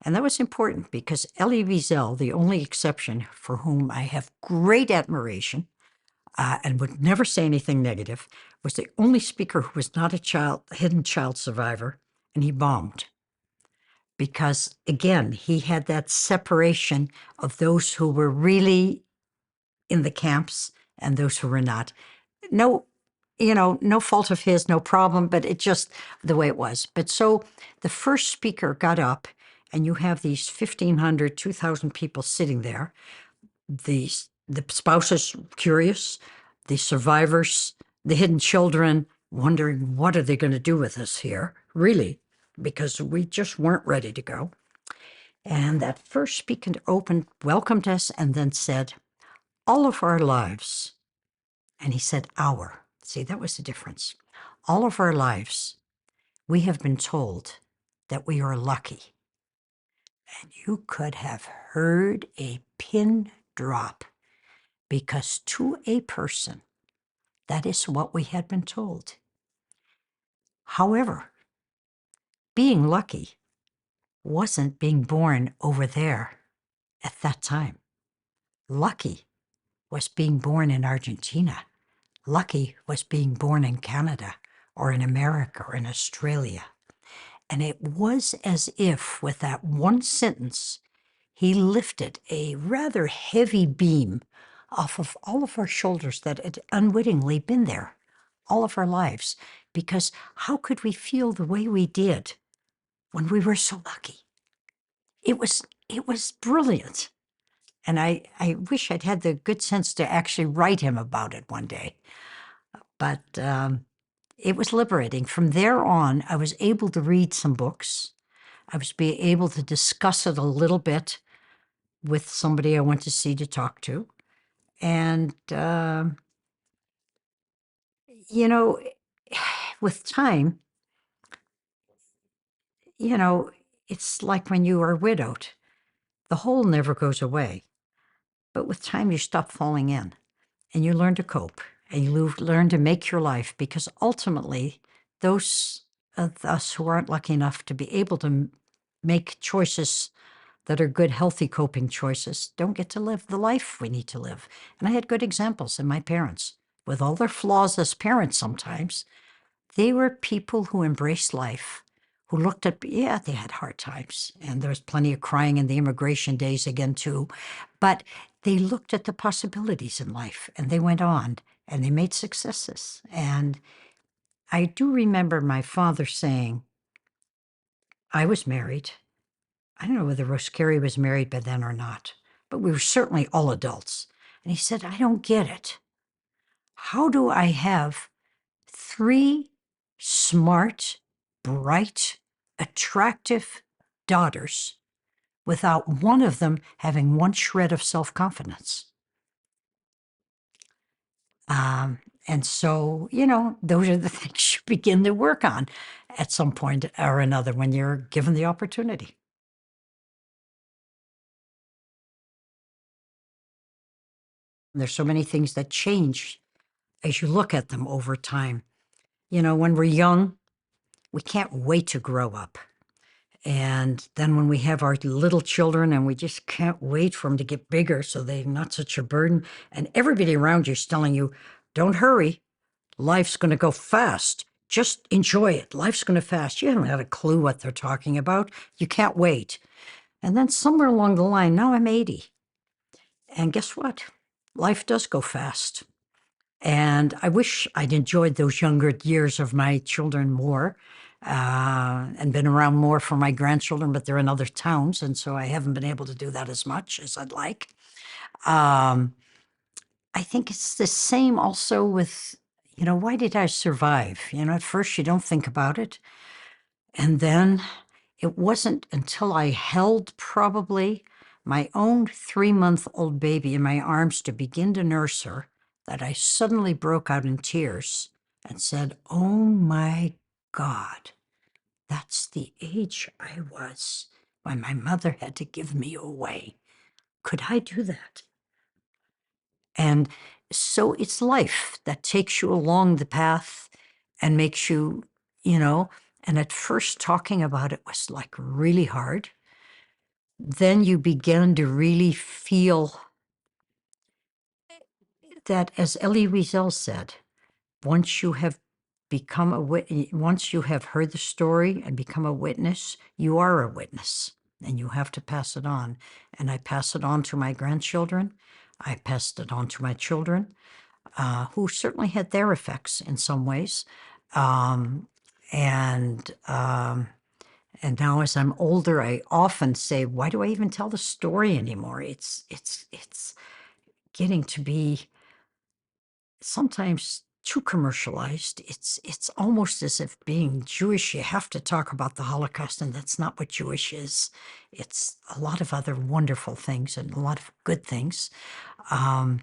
A: And that was important because Elie Wiesel, the only exception for whom I have great admiration and would never say anything negative, was the only speaker who was not a hidden child survivor, and he bombed. Because again, he had that separation of those who were really in the camps and those who were not. No no fault of his, no problem, but it just the way it was. But so the first speaker got up, and you have these 1,500, 2,000 people sitting there. The spouses curious, the survivors, the hidden children wondering, what are they going to do with us here? Really, because we just weren't ready to go. And that first speaker welcomed us, and then said, all of our lives, and he said our. See, that was the difference. All of our lives, we have been told that we are lucky. And you could have heard a pin drop, because to a person, that is what we had been told. However, being lucky wasn't being born over there at that time. Lucky was being born in Argentina. Lucky was being born in Canada or in America or in Australia. And it was as if, with that one sentence, he lifted a rather heavy beam off of all of our shoulders that had unwittingly been there all of our lives. Because how could we feel the way we did when we were so lucky? It was brilliant. And I wish I'd had the good sense to actually write him about it one day. But it was liberating. From there on, I was able to read some books. I was able to discuss it a little bit with somebody I went to see to talk to. And, with time, it's like when you are widowed. The hole never goes away. But with time, you stop falling in, and you learn to cope, and you learn to make your life, because ultimately, those of us who aren't lucky enough to be able to make choices that are good, healthy coping choices don't get to live the life we need to live. And I had good examples in my parents. With all their flaws as parents sometimes, they were people who embraced life, who looked at, yeah, they had hard times. And there was plenty of crying in the immigration days again, too. But they looked at the possibilities in life, and they went on, and they made successes. And I do remember my father saying, I was married. I don't know whether Roscarry was married by then or not, but we were certainly all adults. And he said, I don't get it. How do I have 3 smart, bright, attractive daughters without one of them having one shred of self-confidence? And so, those are the things you begin to work on at some point or another when you're given the opportunity. There's so many things that change as you look at them over time. When we're young, we can't wait to grow up. And then when we have our little children, and we just can't wait for them to get bigger so they're not such a burden. And everybody around you is telling you, don't hurry. Life's going to go fast. Just enjoy it. Life's going to fast. You haven't had a clue what they're talking about. You can't wait. And then somewhere along the line, now I'm 80. And guess what? Life does go fast. And I wish I'd enjoyed those younger years of my children more, and been around more for my grandchildren, but they're in other towns, and so I haven't been able to do that as much as I'd like. Um, I think it's the same also with, why did I survive? At first you don't think about it. And then it wasn't until I held probably my own 3-month-old baby in my arms to begin to nurse her that I suddenly broke out in tears and said, oh my God, that's the age I was when my mother had to give me away. Could I do that? And so it's life that takes you along the path and makes you, and at first talking about it was like really hard. Then you begin to really feel that, as Elie Wiesel said, once you have once you have heard the story and become a witness, you are a witness, and you have to pass it on. And I pass it on to my grandchildren. I passed it on to my children. who certainly had their effects in some ways. Um, and um, and now as I'm older, I often say, why do I even tell the story anymore? It's getting to be sometimes too commercialized. It's almost as if being Jewish, you have to talk about the Holocaust, and that's not what Jewish is. It's a lot of other wonderful things and a lot of good things. Um,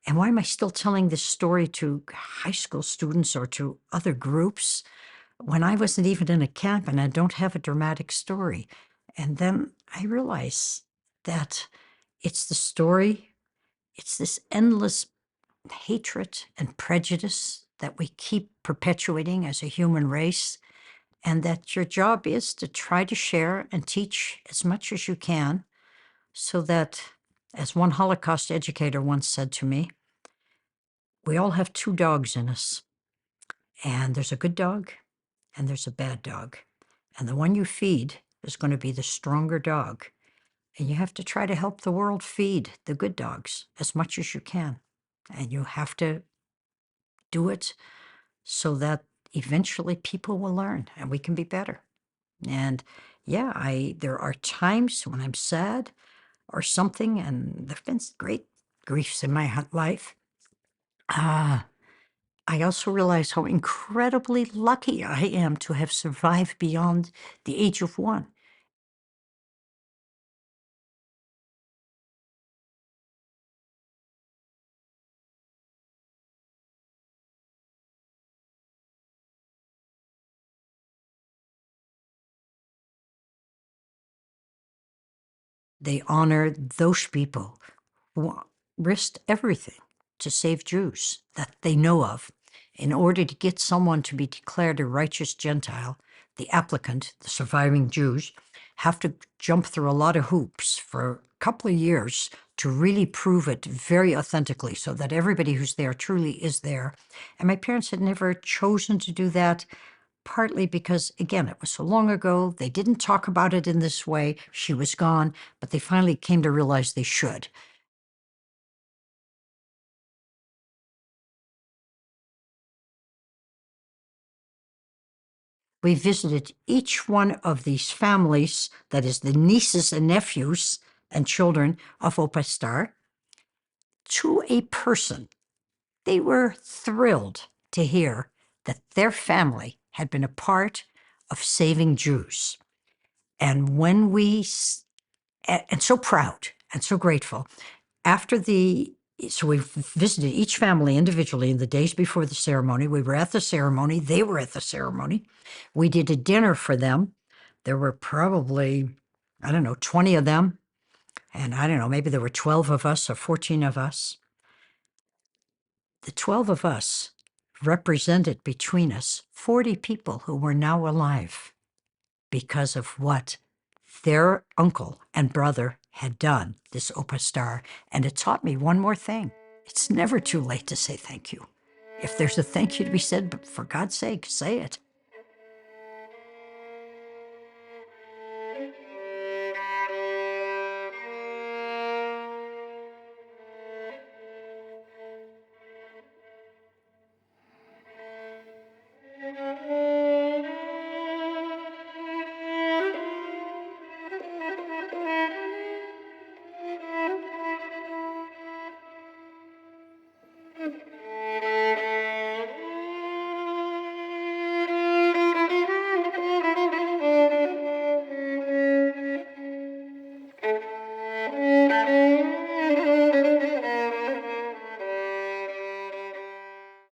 A: and why am I still telling this story to high school students or to other groups when I wasn't even in a camp and I don't have a dramatic story? And then I realize that it's the story, it's this endless hatred and prejudice that we keep perpetuating as a human race, and that your job is to try to share and teach as much as you can so that, as one Holocaust educator once said to me, we all have two dogs in us, and there's a good dog and there's a bad dog. And the one you feed is going to be the stronger dog. And you have to try to help the world feed the good dogs as much as you can. And you have to do it so that eventually people will learn and we can be better. And yeah, there are times when I'm sad or something, and there've been great griefs in my life. I also realize how incredibly lucky I am to have survived beyond the age of 1. They honor those people who risked everything to save Jews that they know of. In order to get someone to be declared a righteous Gentile, the applicant, the surviving Jews, have to jump through a lot of hoops for a couple of years to really prove it very authentically so that everybody who's there truly is there. And my parents had never chosen to do that, partly because, again, it was so long ago. They didn't talk about it in this way. She was gone, but they finally came to realize they should. We visited each one of these families, that is, the nieces and nephews and children of Opastar, to a person. They were thrilled to hear that their family had been a part of saving Jews. And when and so proud and so grateful. So we visited each family individually in the days before the ceremony. We were at the ceremony. They were at the ceremony. We did a dinner for them. There were probably, I don't know, 20 of them. And I don't know, maybe there were 12 of us or 14 of us. The 12 of us represented between us 40 people who were now alive because of what their uncle and brother had done, this Opastar. And it taught me one more thing. It's never too late to say thank you. If there's a thank you to be said, but for God's sake, say it.